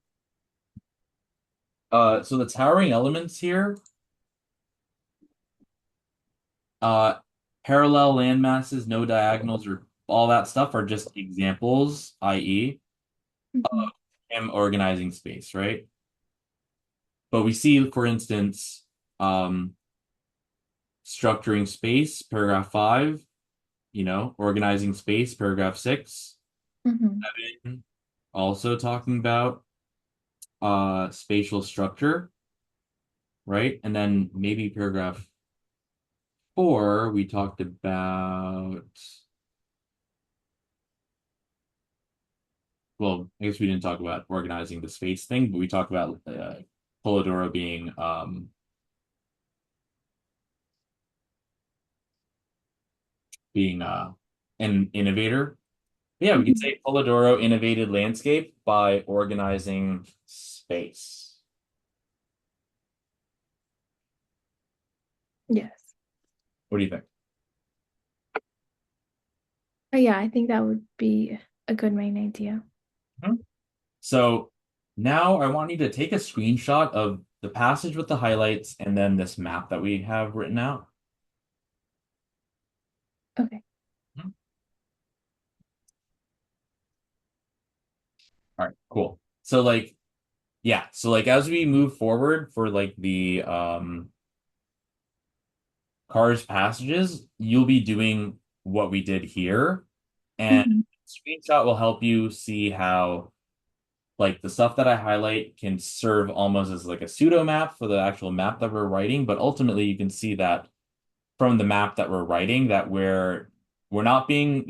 so the towering elements here, uh parallel land masses, no diagonals, or all that stuff are just examples, i.e. Mhm. him organizing space, right? But we see, for instance, Um, Structuring space, paragraph 5, organizing space, paragraph 6. Mhm. 7, also talking about spatial structure, right? And then maybe paragraph 4, we talked about, well, I guess we didn't talk about organizing the space thing, but we talked about Polidoro being an innovator. Yeah, we could Mhm. say Polidoro innovated landscape by organizing space. Yes. What do you think? Yeah, I think that would be a good main idea. Mhm. So now I want you to take a screenshot of the passage with the highlights and then this map that we have written out. Okay. Mhm. All right, cool. So yeah, so as we move forward for the cars passages, you'll be doing what we did here. And Mhm. screenshot will help you see how the stuff that I highlight can serve almost as like a pseudo map for the actual map that we're writing, but ultimately you can see that from the map that we're writing that we're not being,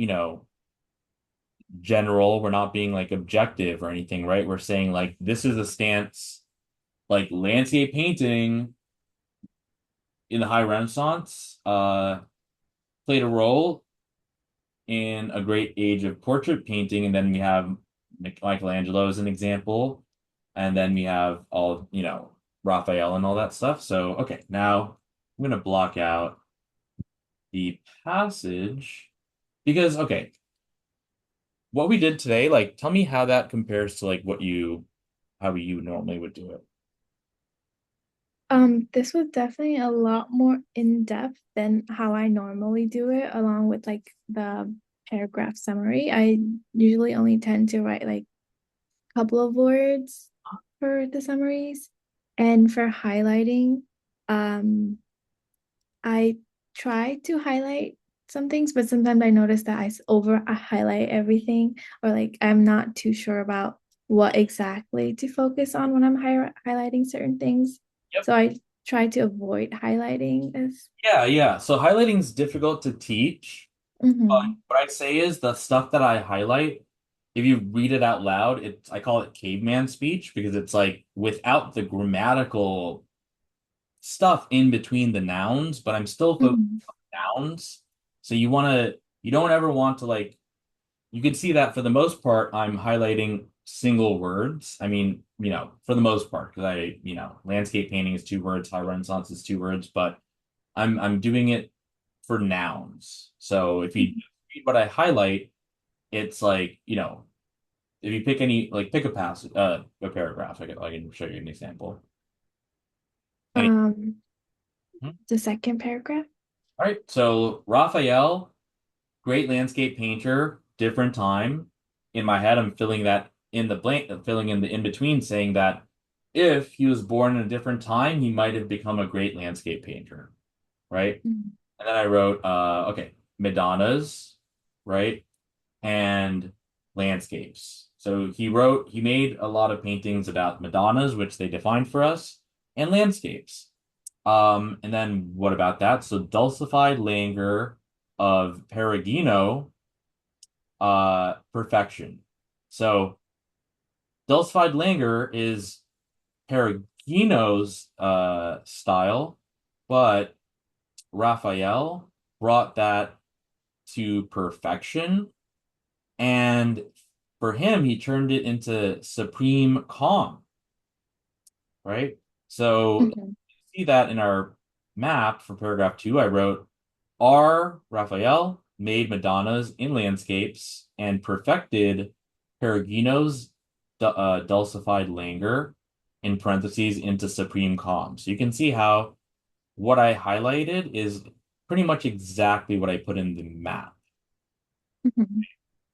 general, we're not being objective or anything, right? We're saying this is a stance landscape painting in the high Renaissance played a role in a great age of portrait painting, and then we have Michelangelo as an example, and then we have all, Raphael and all that stuff. So, okay, now I'm gonna block out the passage because, okay, what we did today, tell me how that compares to how you normally would do it. This was definitely a lot more in depth than how I normally do it, along with like the paragraph summary. I usually only tend to write like a couple of words for the summaries. And for highlighting, I try to highlight some things, but sometimes I notice that I highlight everything, or like I'm not too sure about what exactly to focus on when I'm highlighting certain things. Yep. So I try to avoid highlighting as Yeah, yeah. So highlighting is difficult to teach. But mm-hmm. what I say is the stuff that I highlight, if you read it out loud, I call it caveman speech because it's without the grammatical stuff in between the nouns, but I'm still focused Mm-hmm. on nouns. So you don't ever want to you can see that for the most part, I'm highlighting single words. I mean, for the most part, because landscape painting is 2 words, high Renaissance is 2 words, but I'm doing it for nouns. So if you read what I highlight, it's if you pick pick a passage, a paragraph, I can show you an example. Any, Um, Mhm. the second paragraph. All right. So Raphael, great landscape painter, different time. In my head, I'm filling that in the blank, filling in the in between, saying that if he was born in a different time, he might have become a great landscape painter, right? Mhm. And then I wrote, okay, Madonnas, right? And landscapes. So he made a lot of paintings about Madonnas, which they defined for us, and landscapes. And then what about that? So dulcified languor of Perugino, perfection. So dulcified languor is Perugino's style, but Raphael brought that to perfection. And for him, he turned it into supreme calm, right? So Mhm. see that in our map for paragraph 2, I wrote R. Raphael made Madonnas in landscapes and perfected Perugino's dulcified languor in parentheses into supreme calm. So you can see how what I highlighted is pretty much exactly what I put in the map. Mhm.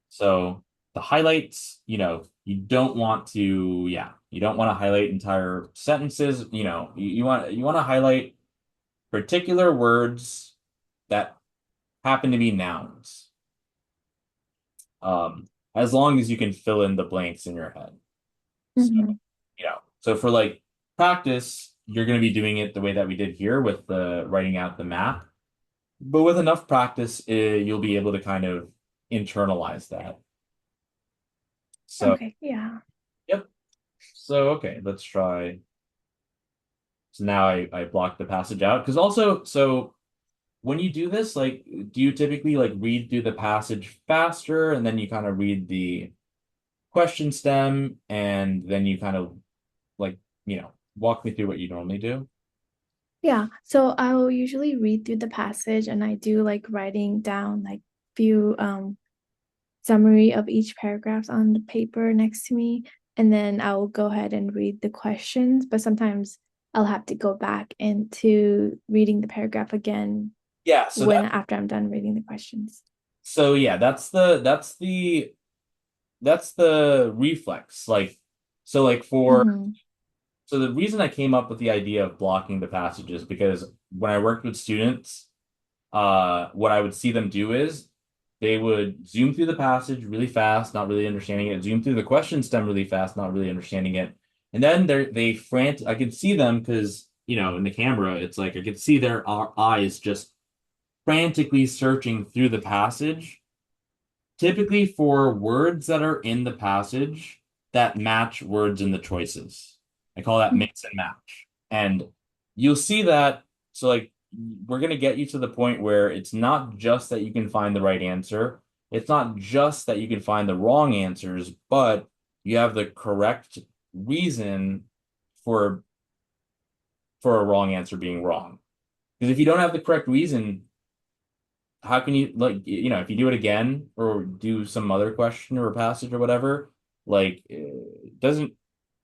So the highlights, you don't want to, yeah, you don't want to highlight entire sentences. You want to highlight particular words that happen to be nouns. As long as you can fill in the blanks in your head. So, Mm-hmm. so for like practice, you're going to be doing it the way that we did here with the writing out the map. But with enough practice, you'll be able to kind of internalize that. So, Okay, yeah. yep. So, okay, let's try. So now I blocked the passage out because also, so when you do this, like, do you typically like read through the passage faster and then you kind of read the question stem and then you kind of like, walk me through what you normally do? Yeah, so I'll usually read through the passage and I do like writing down like few summary of each paragraph on the paper next to me, and then I'll go ahead and read the questions, but sometimes I'll have to go back into reading the paragraph again Yeah, so when that after I'm done reading the questions. so yeah, that's the reflex. Like so like for Mm-hmm. so the reason I came up with the idea of blocking the passages because when I worked with students, what I would see them do is they would zoom through the passage really fast, not really understanding it, zoom through the question stem really fast, not really understanding it. And then they frantic I could see them because, in the camera, it's like I could see their eyes just frantically searching through the passage, typically for words that are in the passage that match words in the choices. I call that mix and match. And you'll see that. So, like, we're going to get you to the point where it's not just that you can find the right answer, it's not just that you can find the wrong answers, but you have the correct reason for a wrong answer being wrong. Because if you don't have the correct reason, how can you like if you do it again or do some other question or passage or whatever, like it doesn't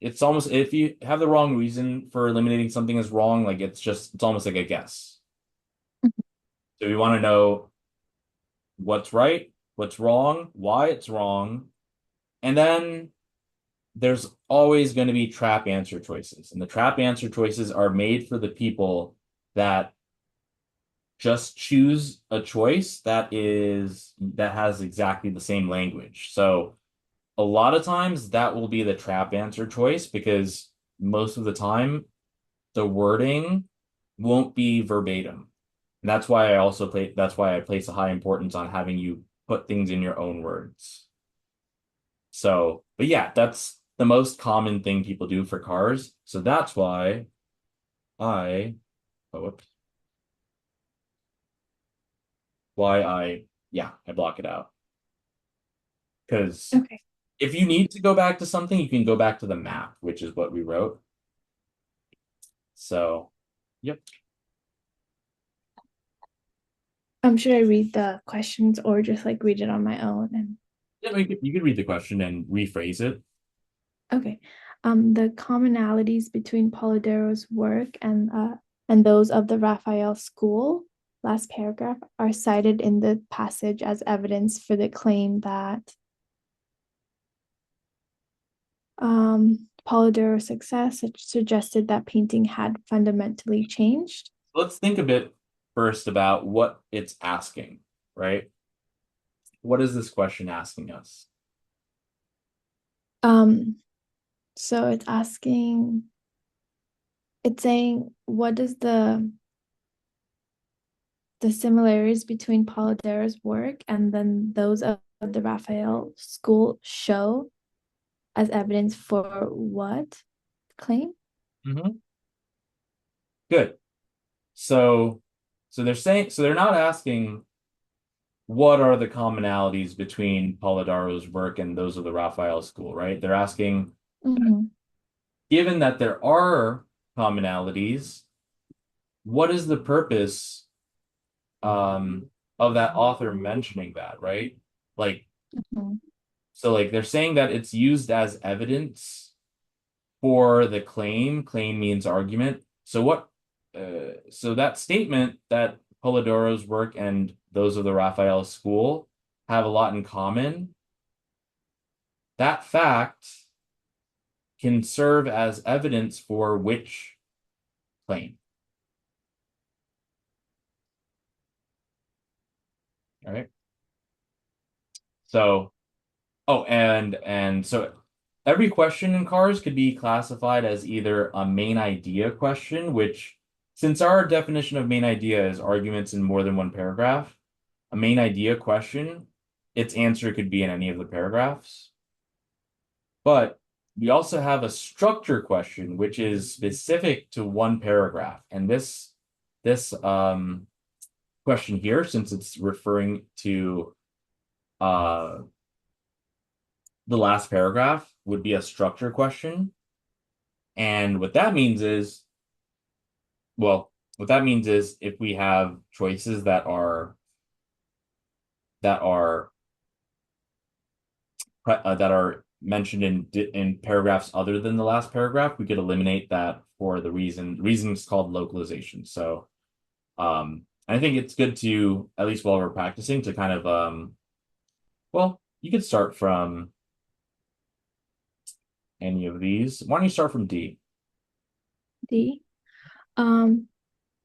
it's almost if you have the wrong reason for eliminating something as wrong, like it's almost like a guess. So we want to know what's right, what's wrong, why it's wrong, and then there's always going to be trap answer choices. And the trap answer choices are made for the people that just choose a choice that has exactly the same language. So a lot of times that will be the trap answer choice because most of the time the wording won't be verbatim. And that's why I place a high importance on having you put things in your own words. So, but yeah, that's the most common thing people do for cars. So that's why I oh, whoops, why I block it out. Because Okay. if you need to go back to something, you can go back to the map, which is what we wrote. So, yep. Should I read the questions or just like read it on my own? And Yeah, you could read the question and rephrase it. okay. The commonalities between Polidoro's work and those of the Raphael school, last paragraph, are cited in the passage as evidence for the claim that Polidoro's success suggested that painting had fundamentally changed. Let's think a bit first about what it's asking, right? What is this question asking us? Um, so it's saying, what does the similarities between Polidoro's work and then those of the Raphael school show as evidence for what claim? Hmm. Good. So, so they're not asking what are the commonalities between Polidoro's work and those of the Raphael school, right? They're asking, Mm-hmm. given that there are commonalities, what is the purpose of that author mentioning that, right? Like, Mm-hmm. so like they're saying that it's used as evidence for the claim. Claim means argument. So that statement that Polidoro's work and those of the Raphael school have a lot in common, that fact can serve as evidence for which claim. All right. So, oh, and so every question in cars could be classified as either a main idea question, which since our definition of main idea is arguments in more than one paragraph, a main idea question, its answer could be in any of the paragraphs. But we also have a structure question, which is specific to one paragraph. And this question here, since it's referring to uh the last paragraph, would be a structure question. And what that means is, well, what that means is if we have choices that are that are mentioned in paragraphs other than the last paragraph, we could eliminate that for the reasons called localization. So I think it's good to, at least while we're practicing, to kind of well, you could start from any of these. Why don't you start from D? D. Um,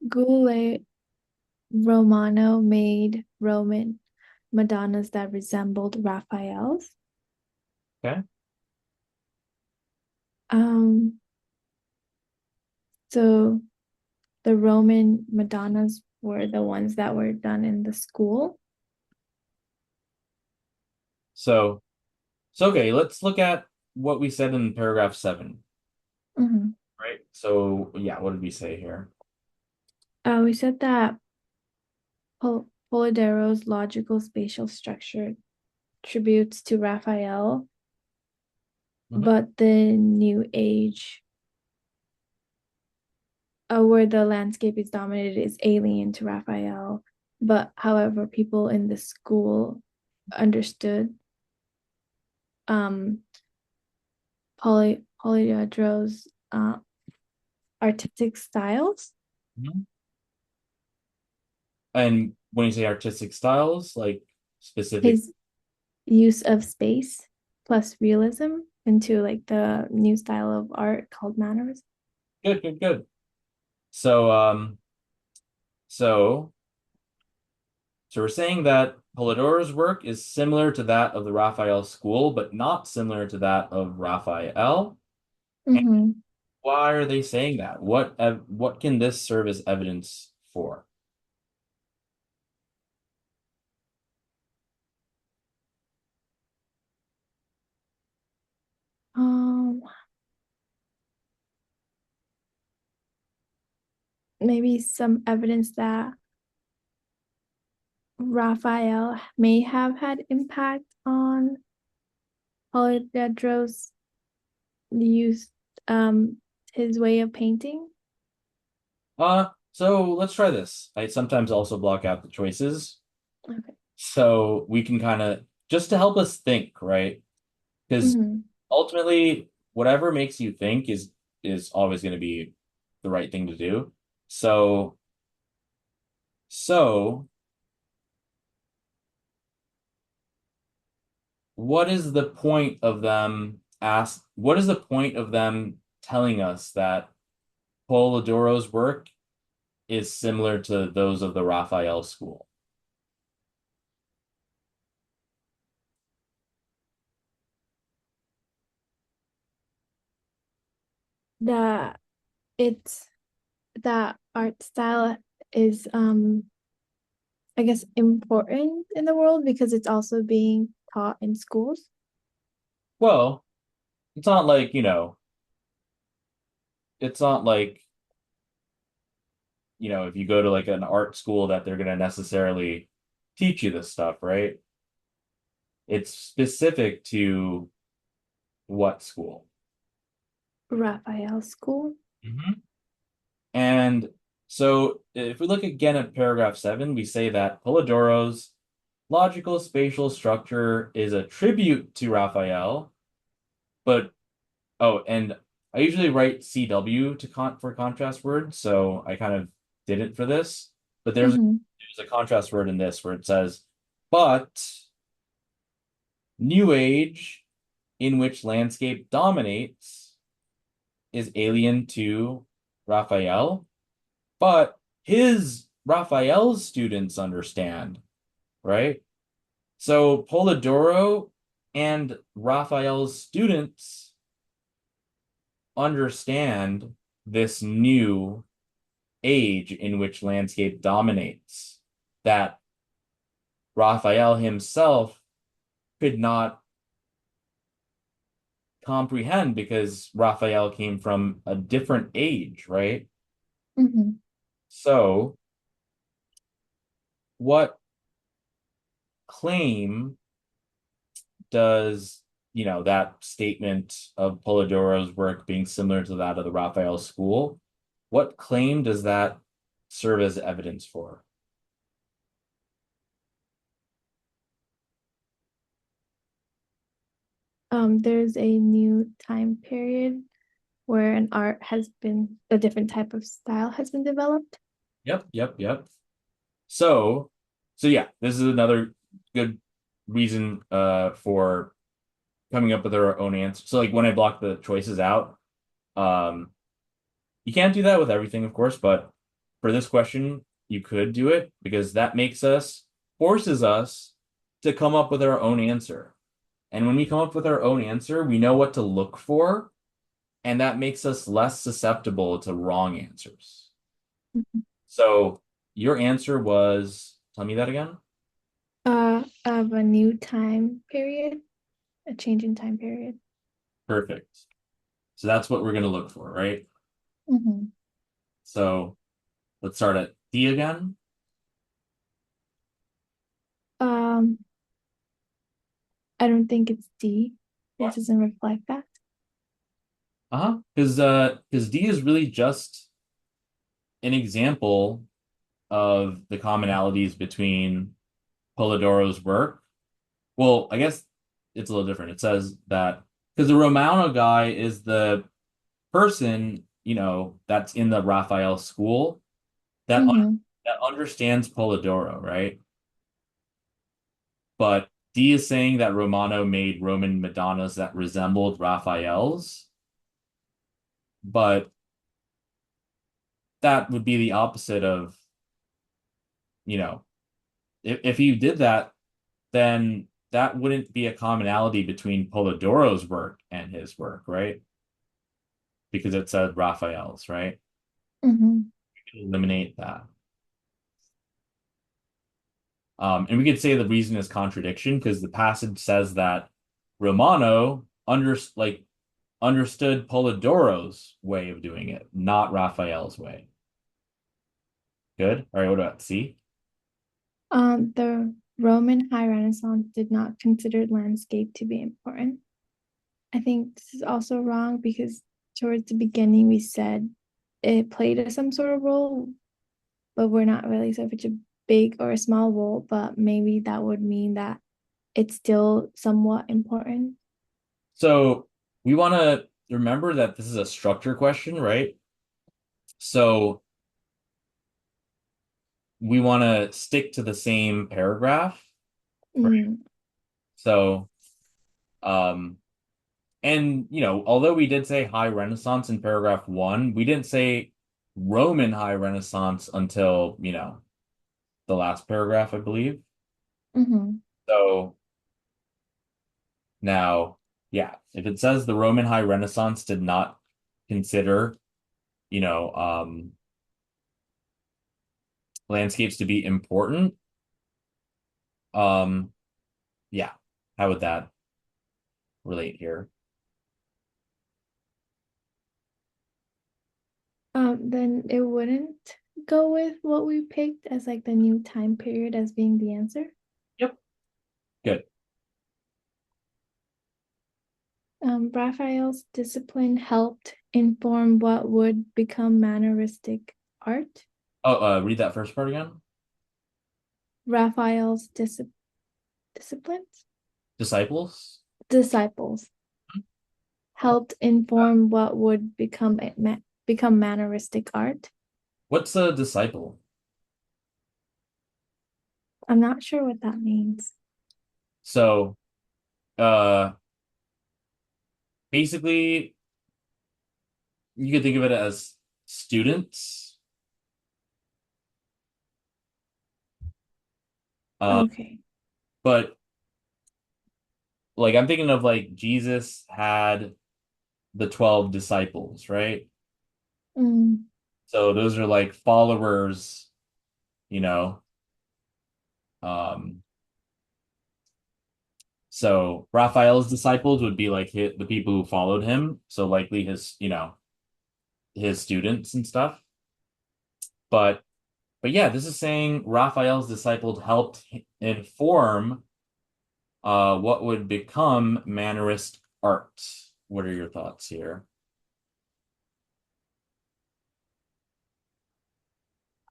Goulet Romano made Roman Madonnas that resembled Raphael's. Okay. Um, so the Roman Madonnas were the ones that were done in the school. So so okay, let's look at what we said in paragraph 7, Mhm. right? So yeah, what did we say here? We said that Polidoro's logical spatial structure tributes to Raphael, Mhm. but the New Age, where the landscape is dominated, is alien to Raphael. But however, people in the school understood um, Polydoro's artistic styles, Mhm. And when you say artistic styles, like specific, his use of space plus realism into like the new style of art called mannerism. good, good, good. So so so we're saying that Polidoro's work is similar to that of the Raphael school, but not similar to that of Raphael. And Mm-hmm. why are they saying that? What can this serve as evidence for? Um, Maybe some evidence that Raphael may have had impact on Polydoro's use, um, his way of painting. So let's try this. I sometimes also block out the choices, Okay. so we can kind of just to help us think, right? Because Mm-hmm. ultimately, whatever makes you think is always going to be the right thing to do. So so what is the point of them ask what is the point of them telling us that Polidoro's work is similar to those of the Raphael school? That it's that art style is I guess important in the world because it's also being taught in schools. Well, it's not like, it's not like, if you go to like an art school that they're going to necessarily teach you this stuff, right? It's specific to what school? Raphael school. Mhm. And so if we look again at paragraph 7, we say that Polidoro's logical spatial structure is a tribute to Raphael, but oh, and I usually write CW for contrast words, so I kind of did it for this. But Mm-hmm. there's a contrast word in this where it says, but New Age, in which landscape dominates, is alien to Raphael, but his Raphael's students understand. right? So Polidoro and Raphael's students understand this new age in which landscape dominates that Raphael himself could not comprehend because Raphael came from a different age, right? Mm-hmm. So, what claim does, that statement of Polidoro's work being similar to that of the Raphael school, what claim does that serve as evidence for? There's a new time period where an art has been a different type of style has been developed. Yep, yep, yep. So, so yeah, this is another good reason for coming up with our own answer. So like when I block the choices out, um you can't do that with everything, of course, but for this question, you could do it because that forces us to come up with our own answer. And when we come up with our own answer, we know what to look for, and that makes us less susceptible to wrong answers. So your answer was, tell me that again. Of a new time period, a change in time period. Perfect. So that's what we're going to look for, right? Mm-hmm. So let's start at D again. Um, I don't think it's D. It doesn't reflect that. Uh-huh. Because D is really just an example of the commonalities between Polidoro's work. Well, I guess it's a little different. It says that because the Romano guy is the person, that's in the Raphael school that Mm-hmm. that understands Polidoro, right? But D is saying that Romano made Roman Madonnas that resembled Raphael's, but that would be the opposite of, you know, if he did that, then that wouldn't be a commonality between Polidoro's work and his work, right? Because it said Raphael's, right? Mm-hmm. Eliminate that. And we could say the reason is contradiction because the passage says that Romano understood Polidoro's way of doing it, not Raphael's way. Good. All right. What about C? The Roman High Renaissance did not consider landscape to be important. I think this is also wrong because towards the beginning we said it played some sort of role, but we're not really sure if it's a big or a small role, but maybe that would mean that it's still somewhat important. So we want to remember that this is a structure question, right? So we want to stick to the same paragraph, right? Mm, So, um, and although we did say High Renaissance in paragraph one, we didn't say Roman High Renaissance until, the last paragraph, I believe. mhm. So now, yeah, if it says the Roman High Renaissance did not consider, you know, um, landscapes to be important, um, yeah, how would that relate here? Then it wouldn't go with what we picked as like the new time period as being the answer. Yep, good. Raphael's discipline helped inform what would become manneristic art. Oh, read that first part again. Raphael's disciplines, Disciples. disciples helped inform what would become manneristic art. What's a disciple? I'm not sure what that means. So, uh, basically, you could think of it as students. Okay. But like I'm thinking of like Jesus had the 12 disciples, right? Mm, So those are like followers, you know. Um, so Raphael's disciples would be like the people who followed him, so likely his, his students and stuff. But but yeah, this is saying Raphael's disciples helped inform what would become Mannerist art. What are your thoughts here?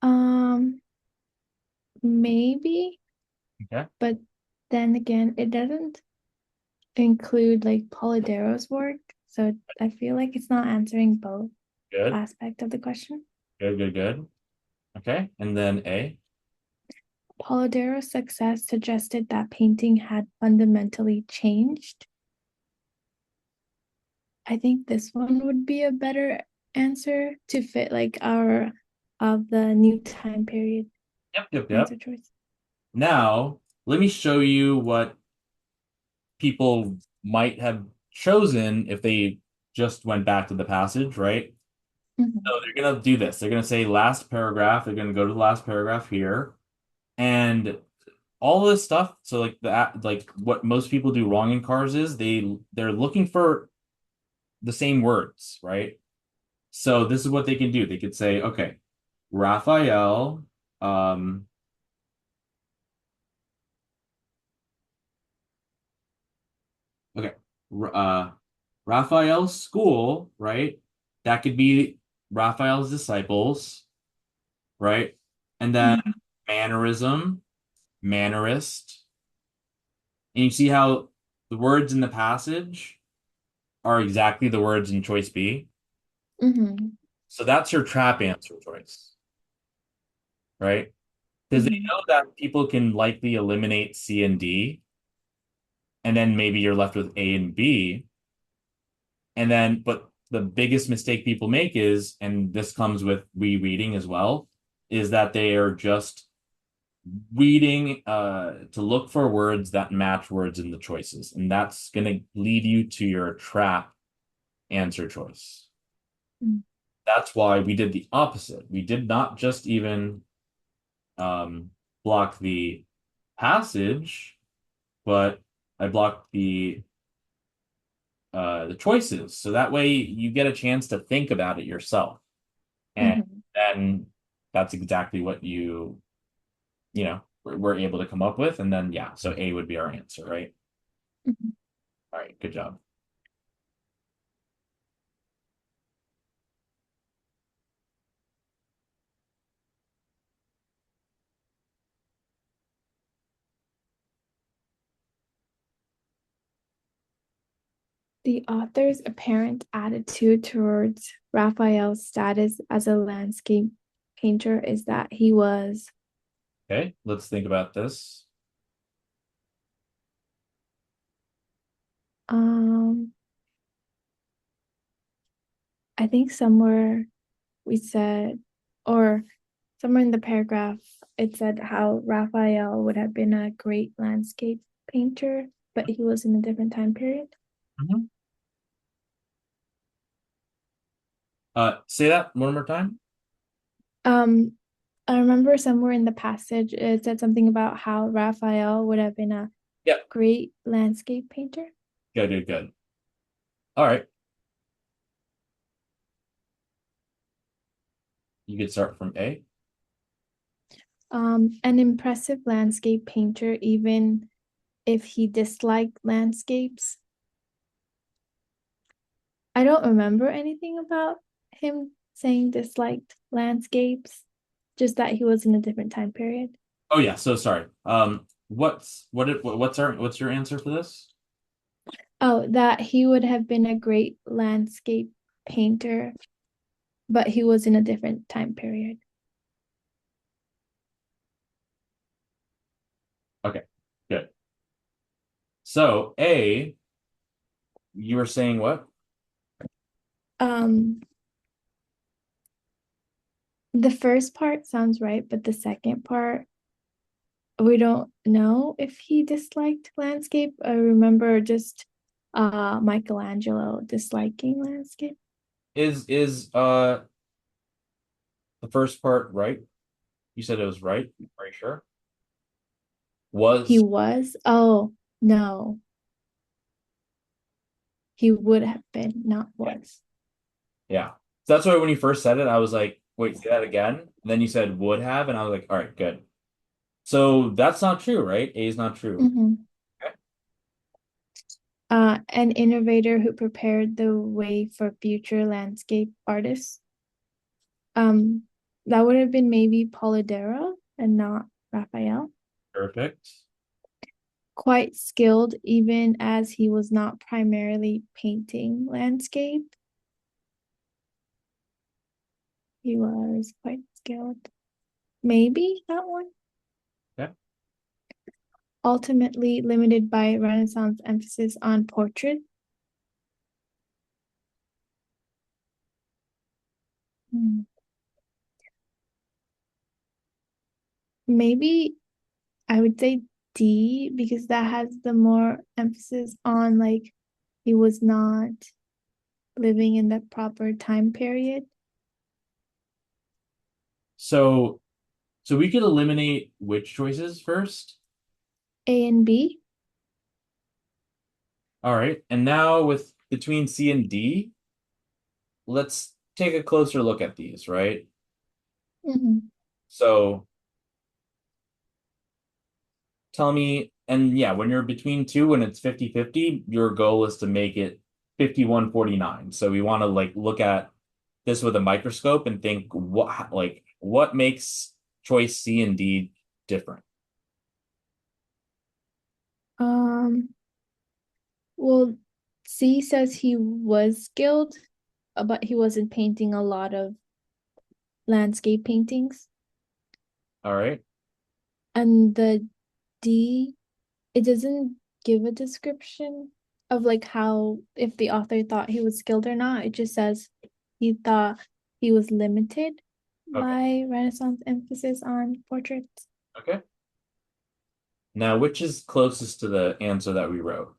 um, maybe, Okay, but then again, it doesn't include like Polidero's work, so I feel like it's not answering both good, aspect of the question. good, good, good. Okay, and then A. Polidero's success suggested that painting had fundamentally changed. I think this one would be a better answer to fit like our of the new time period Yep, yep, yep. answer choice. Now, let me show you what people might have chosen if they just went back to the passage, right? Mhm. So they're gonna do this. They're gonna say last paragraph. They're gonna go to the last paragraph here, and all this stuff. So like what most people do wrong in cars is they're looking for the same words, right? So this is what they can do. They could say, okay, Raphael, um, okay, Raphael's school, right? That could be Raphael's disciples, right? And then Mhm. mannerism, mannerist. And you see how the words in the passage are exactly the words in choice B. Mhm. So that's your trap answer choice, right? Because they Mhm. know that people can likely eliminate C and D, and then maybe you're left with A and B. And then, but the biggest mistake people make is, and this comes with rereading as well, is that they are just reading to look for words that match words in the choices. And that's going to lead you to your trap answer choice. Mhm. That's why we did the opposite. We did not just even um, block the passage, but I blocked the choices. So that way you get a chance to think about it yourself. And Mhm. then that's exactly what we're able to come up with. And then, yeah, so A would be our answer, right? Mhm. All right, good job. The author's apparent attitude towards Raphael's status as a landscape painter is that he was, Okay, let's think about this. um, I think somewhere we said, or somewhere in the paragraph, it said how Raphael would have been a great landscape painter, but he was in a different time period. Mhm. Say that one more time. Um, I remember somewhere in the passage it said something about how Raphael would have been a Yep. great landscape painter. Good, good, good. All right, you could start from A. An impressive landscape painter, even if he disliked landscapes. I don't remember anything about him saying disliked landscapes, just that he was in a different time period. Oh yeah, so sorry. What's your answer for this? Oh, that he would have been a great landscape painter, but he was in a different time period. Okay, good. So A, you were saying what? Um, the first part sounds right, but the second part, we don't know if he disliked landscape. I remember just Michelangelo disliking landscape. Is the first part right? You said it was right. Are you sure? He Was was? Oh, no. He would have been, not yeah. was. Yeah. So that's why when you first said it, I was like, wait, say that again. And then you said would have, and I was like, all right, good. So that's not true, right? A is not true. Mhm. Okay. An innovator who prepared the way for future landscape artists. Um, that would have been maybe Polidoro and not Raphael. Perfect. Quite skilled, even as he was not primarily painting landscape. He was quite skilled. Maybe that one. Okay. Ultimately limited by Renaissance emphasis on portrait. Hmm. Maybe I would say D because that has the more emphasis on like he was not living in the proper time period. So so we could eliminate which choices first. A and B. All right. And now with between C and D, let's take a closer look at these, right? Mhm. So tell me, and yeah, when you're between two and it's 50-50, your goal is to make it 51-49. So we want to like look at this with a microscope and think what makes choice C and D different. Um, well, C says he was skilled, but he wasn't painting a lot of landscape paintings. All right. And the D, it doesn't give a description of like how if the author thought he was skilled or not. It just says he thought he was limited Okay. by Renaissance emphasis on portraits. Okay. Now, which is closest to the answer that we wrote?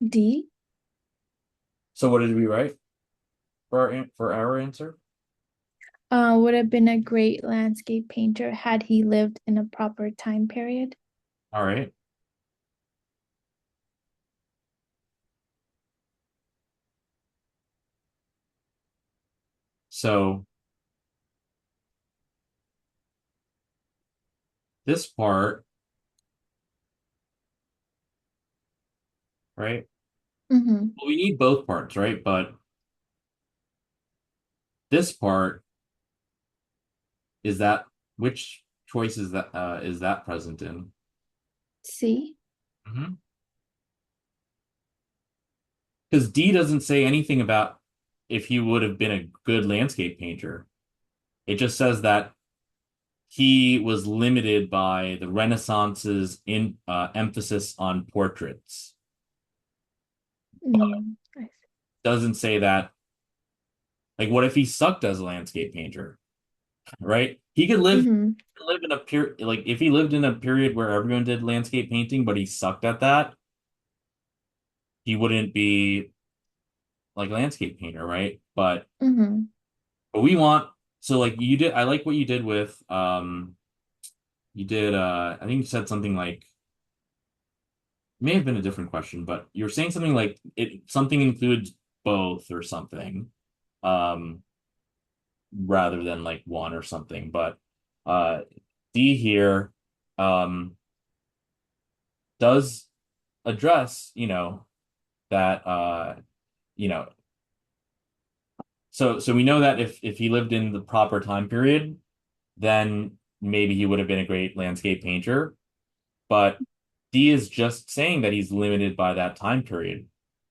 D, So what did we write for our answer? would have been a great landscape painter had he lived in a proper time period. All right. So this part, right? Mm-hmm. Well, we need both parts, right? But this part is that which choice is that present in? C. Mhm. Because D doesn't say anything about if he would have been a good landscape painter. It just says that he was limited by the Renaissance's in emphasis on portraits. Mm, I see. Doesn't say that. Like, what if he sucked as a landscape painter? Right? He could Mm-hmm. live in a period like if he lived in a period where everyone did landscape painting, but he sucked at that, he wouldn't be like a landscape painter, right? Mm-hmm. But we want so like you did. I like what you did with you did I think you said something like may have been a different question, but you were saying something like it something includes both or something, um, rather than like one or something. But uh D here um does address, that you know, so we know that if he lived in the proper time period, then maybe he would have been a great landscape painter. But D is just saying that he's limited by that time period.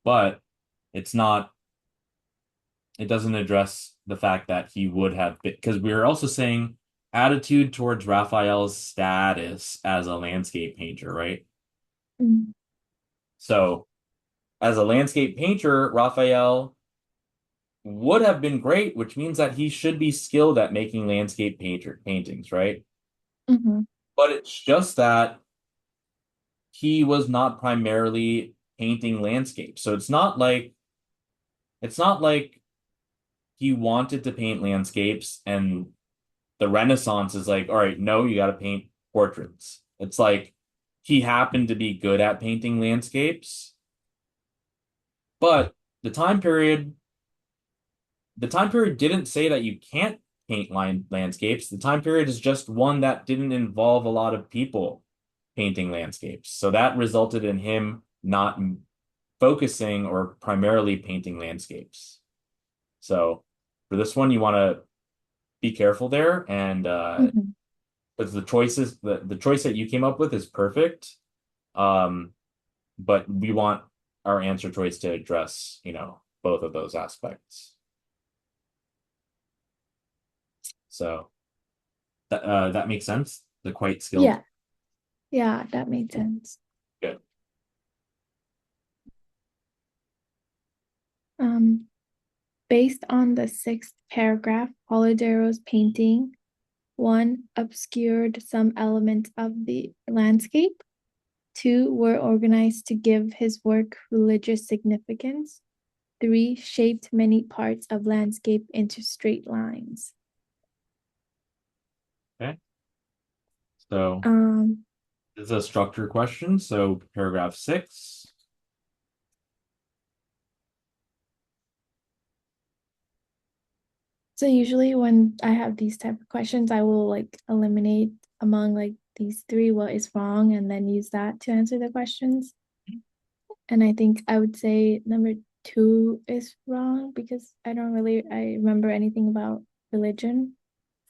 But it's not, it doesn't address the fact that he would have been, because we're also saying attitude towards Raphael's status as a landscape painter, right? Mm-hmm. So as a landscape painter, Raphael would have been great, which means that he should be skilled at making landscape paintings, right? Mm-hmm. But it's just that he was not primarily painting landscapes. So it's not like he wanted to paint landscapes and the Renaissance is like, all right, no, you got to paint portraits. It's like he happened to be good at painting landscapes, but the time period, the time period didn't say that you can't paint landscapes. The time period is just one that didn't involve a lot of people painting landscapes. So that resulted in him not focusing or primarily painting landscapes. So for this one, you want to be careful there and Mm-hmm. because the choice that you came up with is perfect. Um, but we want our answer choice to address, both of those aspects. So that makes sense. The quite skilled. Yeah, yeah, that made sense. Good. Um, Based on the sixth paragraph, Polidoro's painting, one, obscured some elements of the landscape. Two, were organized to give his work religious significance. Three, shaped many parts of landscape into straight lines. Okay. So Um, this is a structure question. So paragraph 6. so usually when I have these type of questions, I will like eliminate among like these three what is wrong and then use that to answer the questions. And I think I would say number two is wrong because I remember anything about religion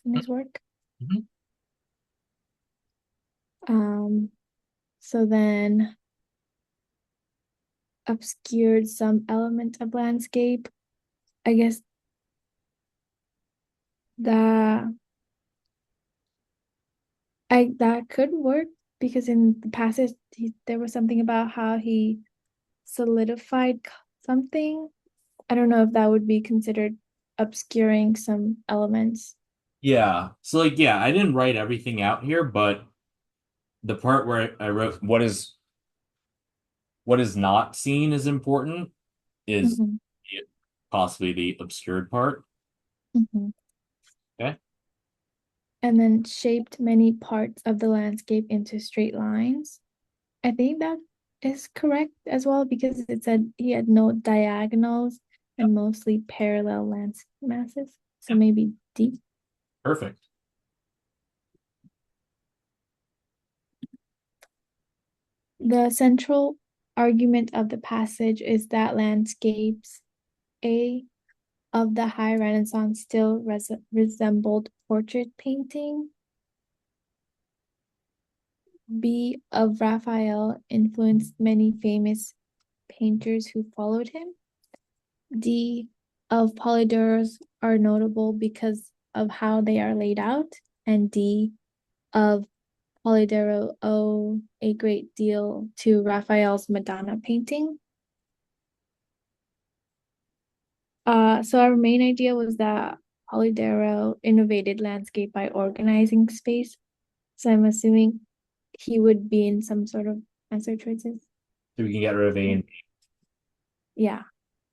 in his work. Mhm. Um, so then obscured some element of landscape. I guess that that could work because in the passage there was something about how he solidified something. I don't know if that would be considered obscuring some elements. Yeah. So like, yeah, I didn't write everything out here, but the part where I wrote what is not seen is important is Mhm, possibly the obscured part. mhm. Okay. And then shaped many parts of the landscape into straight lines. I think that is correct as well because it said he had no diagonals Yep. and mostly parallel lands masses. So Yep. maybe D. Perfect. The central argument of the passage is that landscapes A of the High Renaissance still resembled portrait painting. B of Raphael influenced many famous painters who followed him. D of Polydorus are notable because of how they are laid out. And D of Polidoro owe a great deal to Raphael's Madonna painting. So our main idea was that Polidoro innovated landscape by organizing space. So I'm assuming he would be in some sort of answer choices. So we can get rid of A and B. Yeah.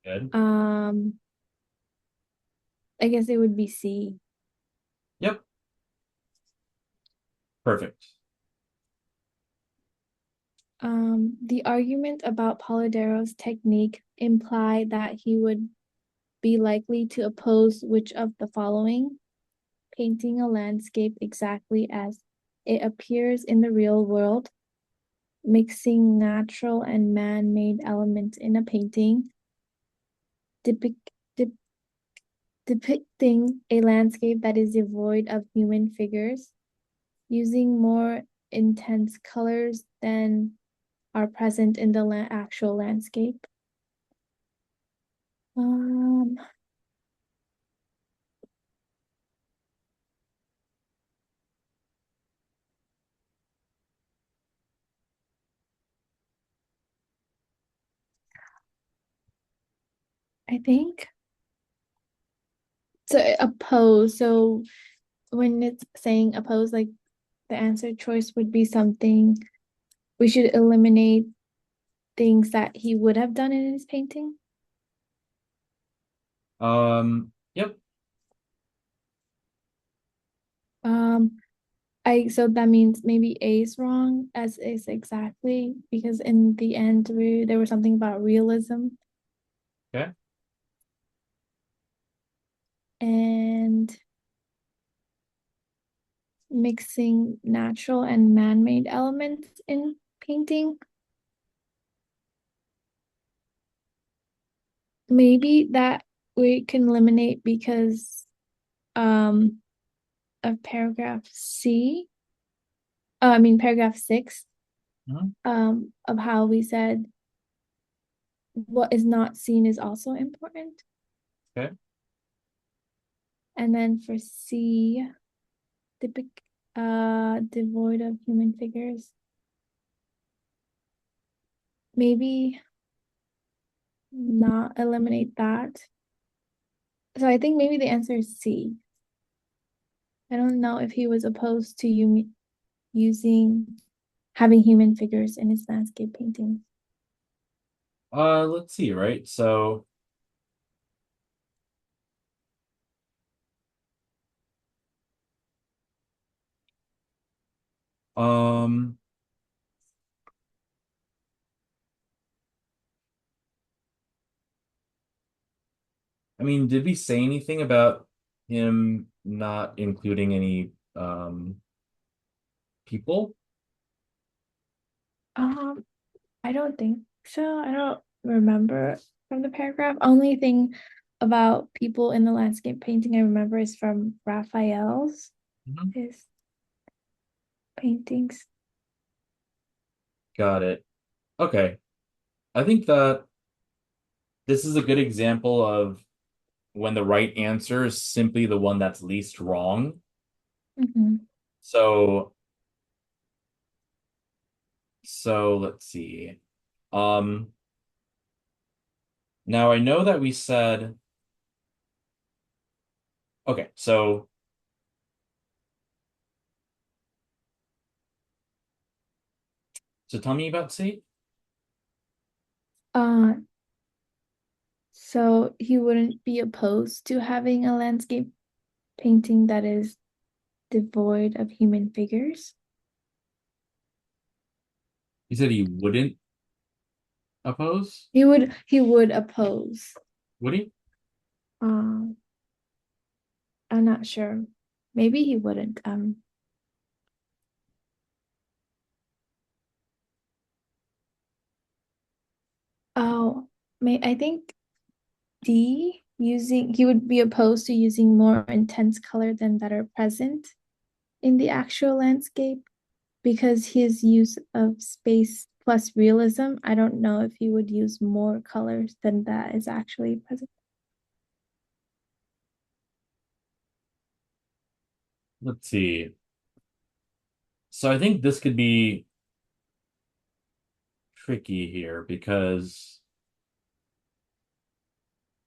Good. Um, I guess it would be C. Yep. Perfect. The argument about Polidoro's technique implied that he would be likely to oppose which of the following: painting a landscape exactly as it appears in the real world, mixing natural and man-made elements in a painting, depic- de- depicting a landscape that is devoid of human figures, using more intense colors than are present in the actual landscape. Um, I think so. Oppose. So when it's saying oppose, like the answer choice would be something we should eliminate things that he would have done in his painting. Yep. Um, so that means maybe A is wrong as is exactly because in the end there was something about realism Okay. and mixing natural and man-made elements in painting. Maybe that we can eliminate because um of paragraph C. I mean paragraph 6 Mhm. of how we said what is not seen is also important. Okay. And then for C, devoid of human figures. Maybe not eliminate that. So I think maybe the answer is C. I don't know if he was opposed to you using having human figures in his landscape paintings. Let's see, right? So, um, I mean, did we say anything about him not including any people? Um, I don't think so. I don't remember from the paragraph. Only thing about people in the landscape painting I remember is from Raphael's Mhm. his paintings. Got it. Okay. I think that this is a good example of when the right answer is simply the one that's least wrong. Mhm. So, let's see. Um, Now I know that we said, okay, so tell me about C. Uh, so he wouldn't be opposed to having a landscape painting that is devoid of human figures. He said he wouldn't oppose. He would oppose. Would he? Um, I'm not sure. Maybe he wouldn't. Oh, I think D using he would be opposed to using more intense color than that are present in the actual landscape because his use of space plus realism, I don't know if he would use more colors than that is actually present. Let's see. So I think this could be tricky here because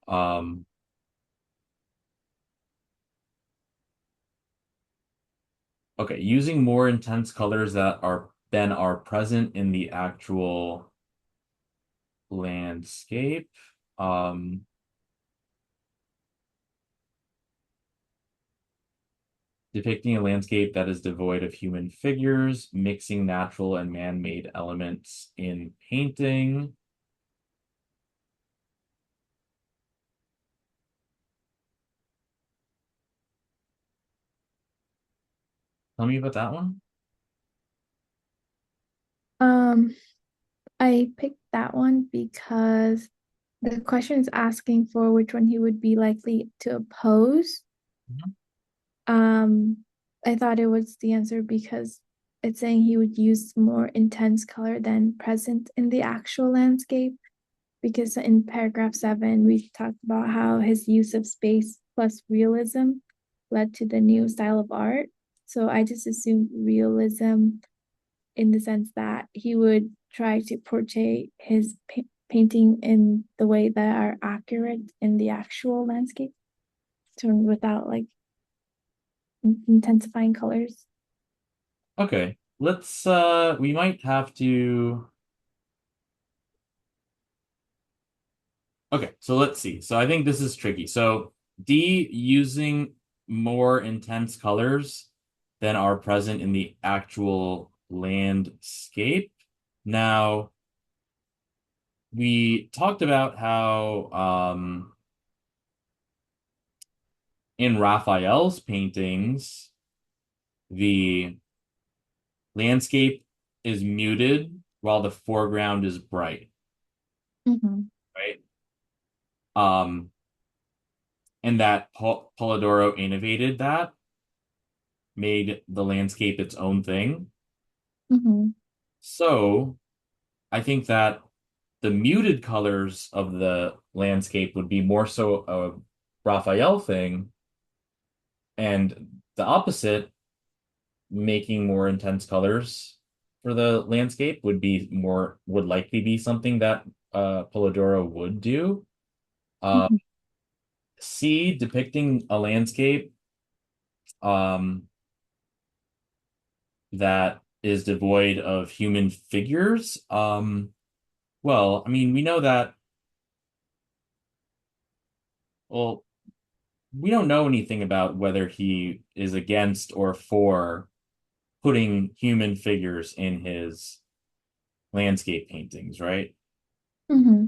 um okay, using more intense colors that are present in the actual landscape. Um Depicting a landscape that is devoid of human figures, mixing natural and man-made elements in painting. Tell me about that one. Um, I picked that one because the question is asking for which one he would be likely to oppose. Mhm. Um, I thought it was the answer because it's saying he would use more intense color than present in the actual landscape. Because in paragraph 7, we talked about how his use of space plus realism led to the new style of art. So I just assumed realism in the sense that he would try to portray his painting in the way that are accurate in the actual landscape, so without like intensifying colors. Okay, let's we might have to. Okay, so let's see. So I think this is tricky. So D, using more intense colors than are present in the actual landscape. Now, we talked about how in Raphael's paintings, the landscape is muted while the foreground is bright, Mm-hmm. right? Um, and that Polidoro innovated that, made the landscape its own thing. Mm-hmm. So I think that the muted colors of the landscape would be more so a Raphael thing, and the opposite, making more intense colors for the landscape would likely be something that Polidoro would do. Uh, Mm-hmm. C, depicting a landscape um, that is devoid of human figures. Well, I mean, we know that, well, we don't know anything about whether he is against or for putting human figures in his landscape paintings, right? Mm-hmm.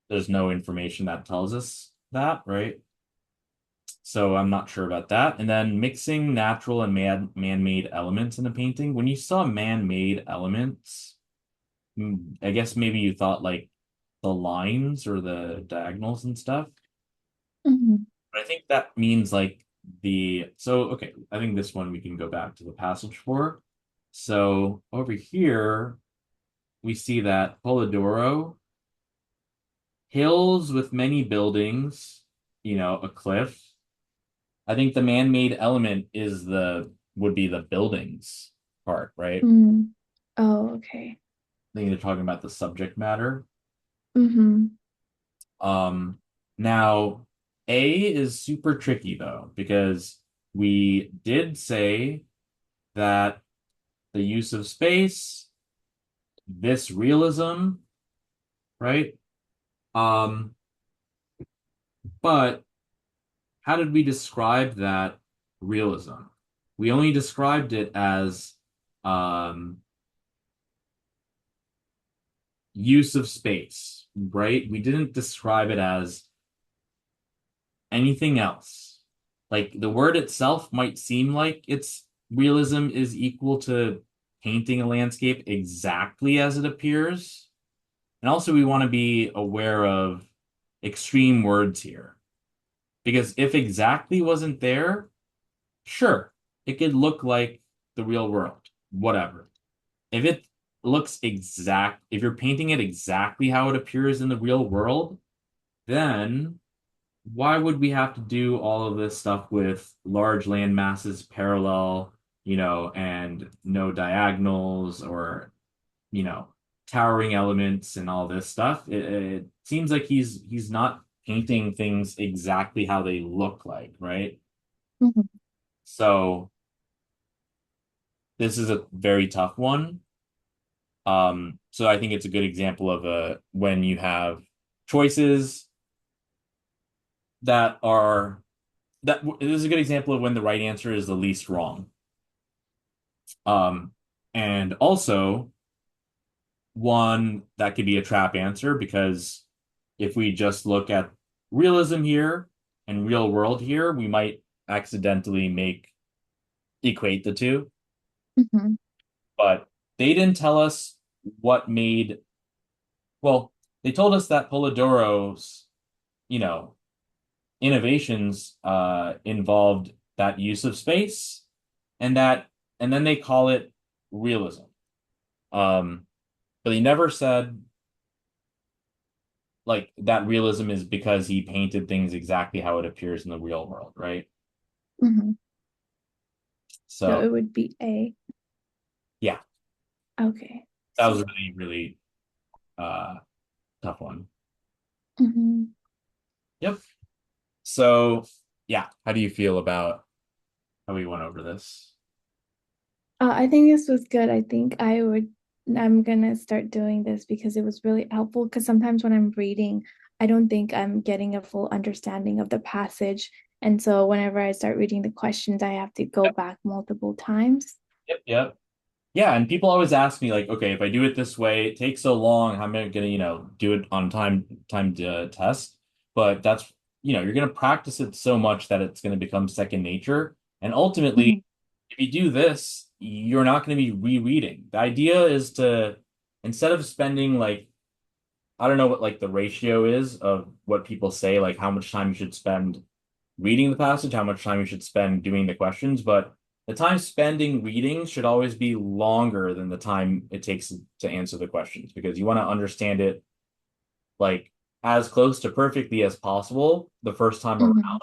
There's no information that tells us that, right? So I'm not sure about that. And then mixing natural and man-made elements in a painting. When you saw man-made elements, I guess maybe you thought like the lines or the diagonals and stuff. Mm-hmm. But I think that means like so okay, I think this one we can go back to the passage for. So over here we see that Polidoro, hills with many buildings, a cliff. I think the man-made element would be the buildings part, right? Mm. Oh, okay. I think they're talking about the subject matter. Mm-hmm. Um, Now A is super tricky though, because we did say that the use of space, this realism, right? Um, but how did we describe that realism? We only described it as um, use of space, right? We didn't describe it as anything else. Like the word itself might seem like its realism is equal to painting a landscape exactly as it appears. And also, we want to be aware of extreme words here. Because if exactly wasn't there, sure, it could look like the real world, whatever. If it if you're painting it exactly how it appears in the real world, then why would we have to do all of this stuff with large land masses parallel, and no diagonals or, you know, towering elements and all this stuff? It seems like he's not painting things exactly how they look like, right? Mm-hmm. So this is a very tough one. So I think it's a good example of when you have choices that are this is a good example of when the right answer is the least wrong. And also one that could be a trap answer because if we just look at realism here and real world here, we might accidentally equate the two. Mm-hmm. But they didn't tell us what made, well, they told us that Polidoro's, you know, innovations involved that use of space and then they call it realism. Um, but he never said like that realism is because he painted things exactly how it appears in the real world, right? Mm-hmm. So So it would be A. yeah, Okay. that was So, a really, really uh tough one. mm-hmm. Yep. So yeah, how do you feel about how we went over this? I think this was good. I think I'm gonna start doing this because it was really helpful. Because sometimes when I'm reading, I don't think I'm getting a full understanding of the passage. And so whenever I start reading the questions, I have to go Yep, back multiple times. yep, yep. Yeah, and people always ask me like, okay, if I do it this way, it takes so long, how am I gonna, do it on timed test? But that's, you're gonna practice it so much that it's gonna become second nature. And ultimately, Mhm, if you do this, you're not gonna be rereading. The idea is to, instead of spending like, I don't know what like the ratio is of what people say, like how much time you should spend reading the passage, how much time you should spend doing the questions, but the time spending reading should always be longer than the time it takes to answer the questions because you want to understand it like as close to perfectly as possible the first time mhm,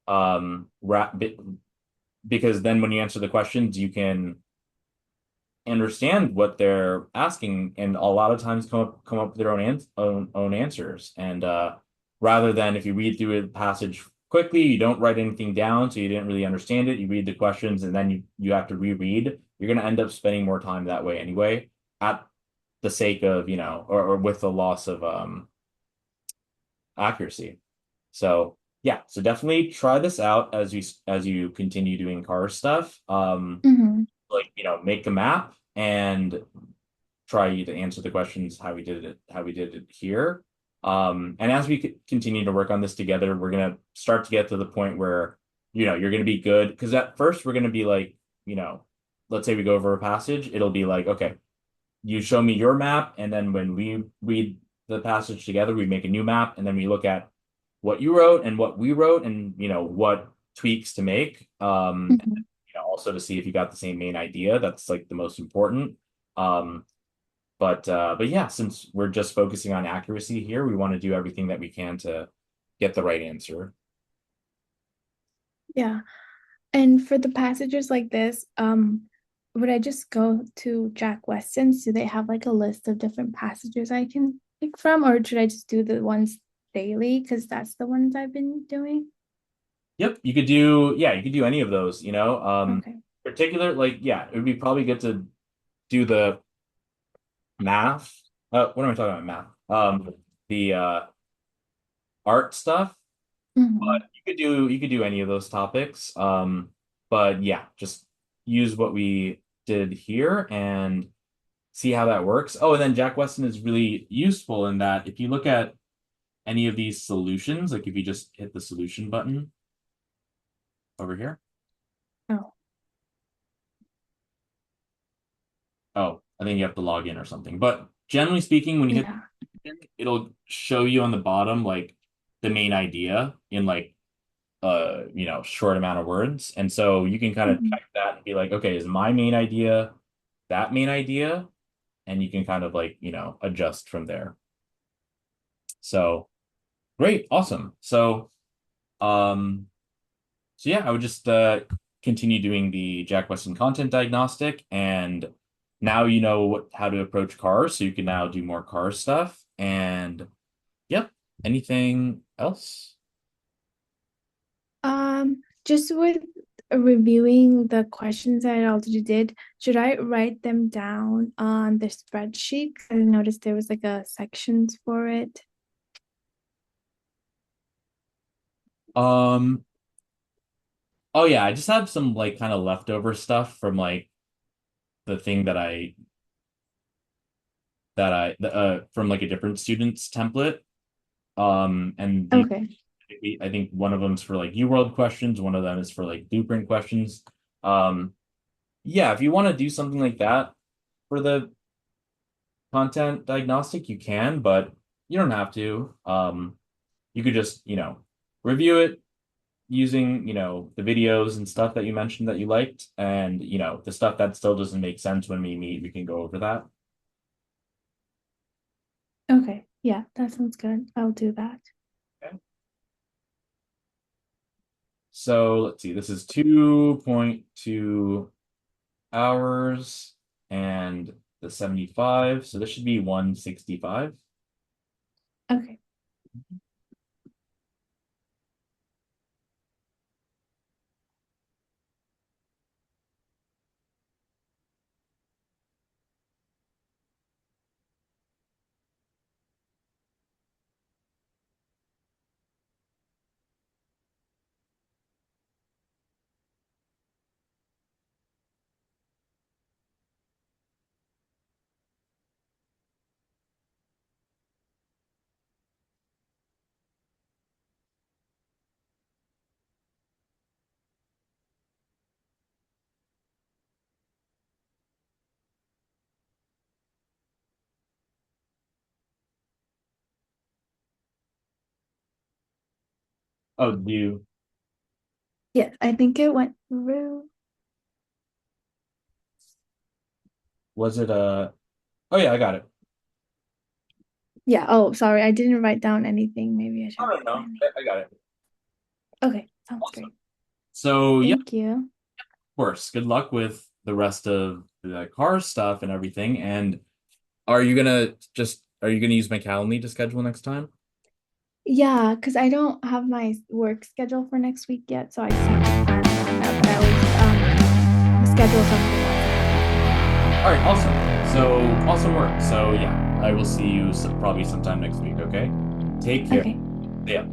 around. Because then when you answer the questions, you can understand what they're asking and a lot of times come up with their own answers and rather than if you read through a passage quickly you don't write anything down so you didn't really understand it you read the questions and then you have to reread you're going to end up spending more time that way anyway at the sake of or with the loss of accuracy so yeah so definitely try this out as you continue doing car stuff mhm. like make a map and try to answer the questions how we did it here. And as we continue to work on this together, we're gonna start to get to the point where you're gonna be good because at first we're gonna be like, let's say we go over a passage, it'll be like, okay, you show me your map, and then when we read the passage together, we make a new map, and then we look at what you wrote and what we wrote, and what tweaks to make. Mhm. Also to see if you got the same main idea. That's like the most important. Um, but yeah, since we're just focusing on accuracy here, we want to do everything that we can to get the right answer. Yeah. And for the passages like this, would I just go to Jack Weston's? Do they have like a list of different passages I can pick from, or should I just do the ones daily? Because that's the ones I've been doing. Yep, you could do any of those, Okay. particular like yeah, it would be probably good to do the math. What am I talking about? Math. The art stuff, but Mhm. you could do any of those topics. But yeah, just use what we did here and see how that works. Oh, and then Jack Weston is really useful in that if you look at any of these solutions, like if you just hit the solution button over here. Oh, Oh, I think you have to log in or something. But generally speaking, when you hit, yeah. it'll show you on the bottom like the main idea in like short amount of words. And so you can kind of Mhm. check that and be like, okay, is my main idea that main idea? And you can kind of like, adjust from there. So great, awesome. Um, So yeah, I would just continue doing the Jack Weston content diagnostic, and now you know how to approach cars, so you can now do more car stuff. And yep, anything else? Just with reviewing the questions I already did, should I write them down on the spreadsheet? I noticed there was like a sections for it. Um, oh yeah, I just have some like kind of leftover stuff from like the thing from like a different student's template. And these Okay. I think one of them's for like UWorld questions, one of them is for like blueprint questions. Um, yeah, if you want to do something like that for the content diagnostic, you can, but you don't have to. You could just, review it using, the videos and stuff that you mentioned that you liked, and the stuff that still doesn't make sense when we meet, we can go over that. Okay. Yeah, that sounds good. I'll do that. Okay. So let's see, this is 2.2 hours and the 75, so this should be 165. Okay. Oh, you Yes, I think it went through. was it oh yeah, I got it. Yeah. Oh, sorry. I didn't write down anything. Maybe I Oh should no, write no, my name. I got it. Okay, sounds Awesome. great. So yeah, of Thank you. course. Good luck with the rest of the car stuff and everything. And are you gonna use my Calendly to schedule next time? Yeah, because I don't have my work schedule for next week yet, so I just have to plan around that. But I always schedule something else. All right, awesome. So awesome work. So yeah, I will see you probably sometime next week. Okay. Take care. Okay. Yeah.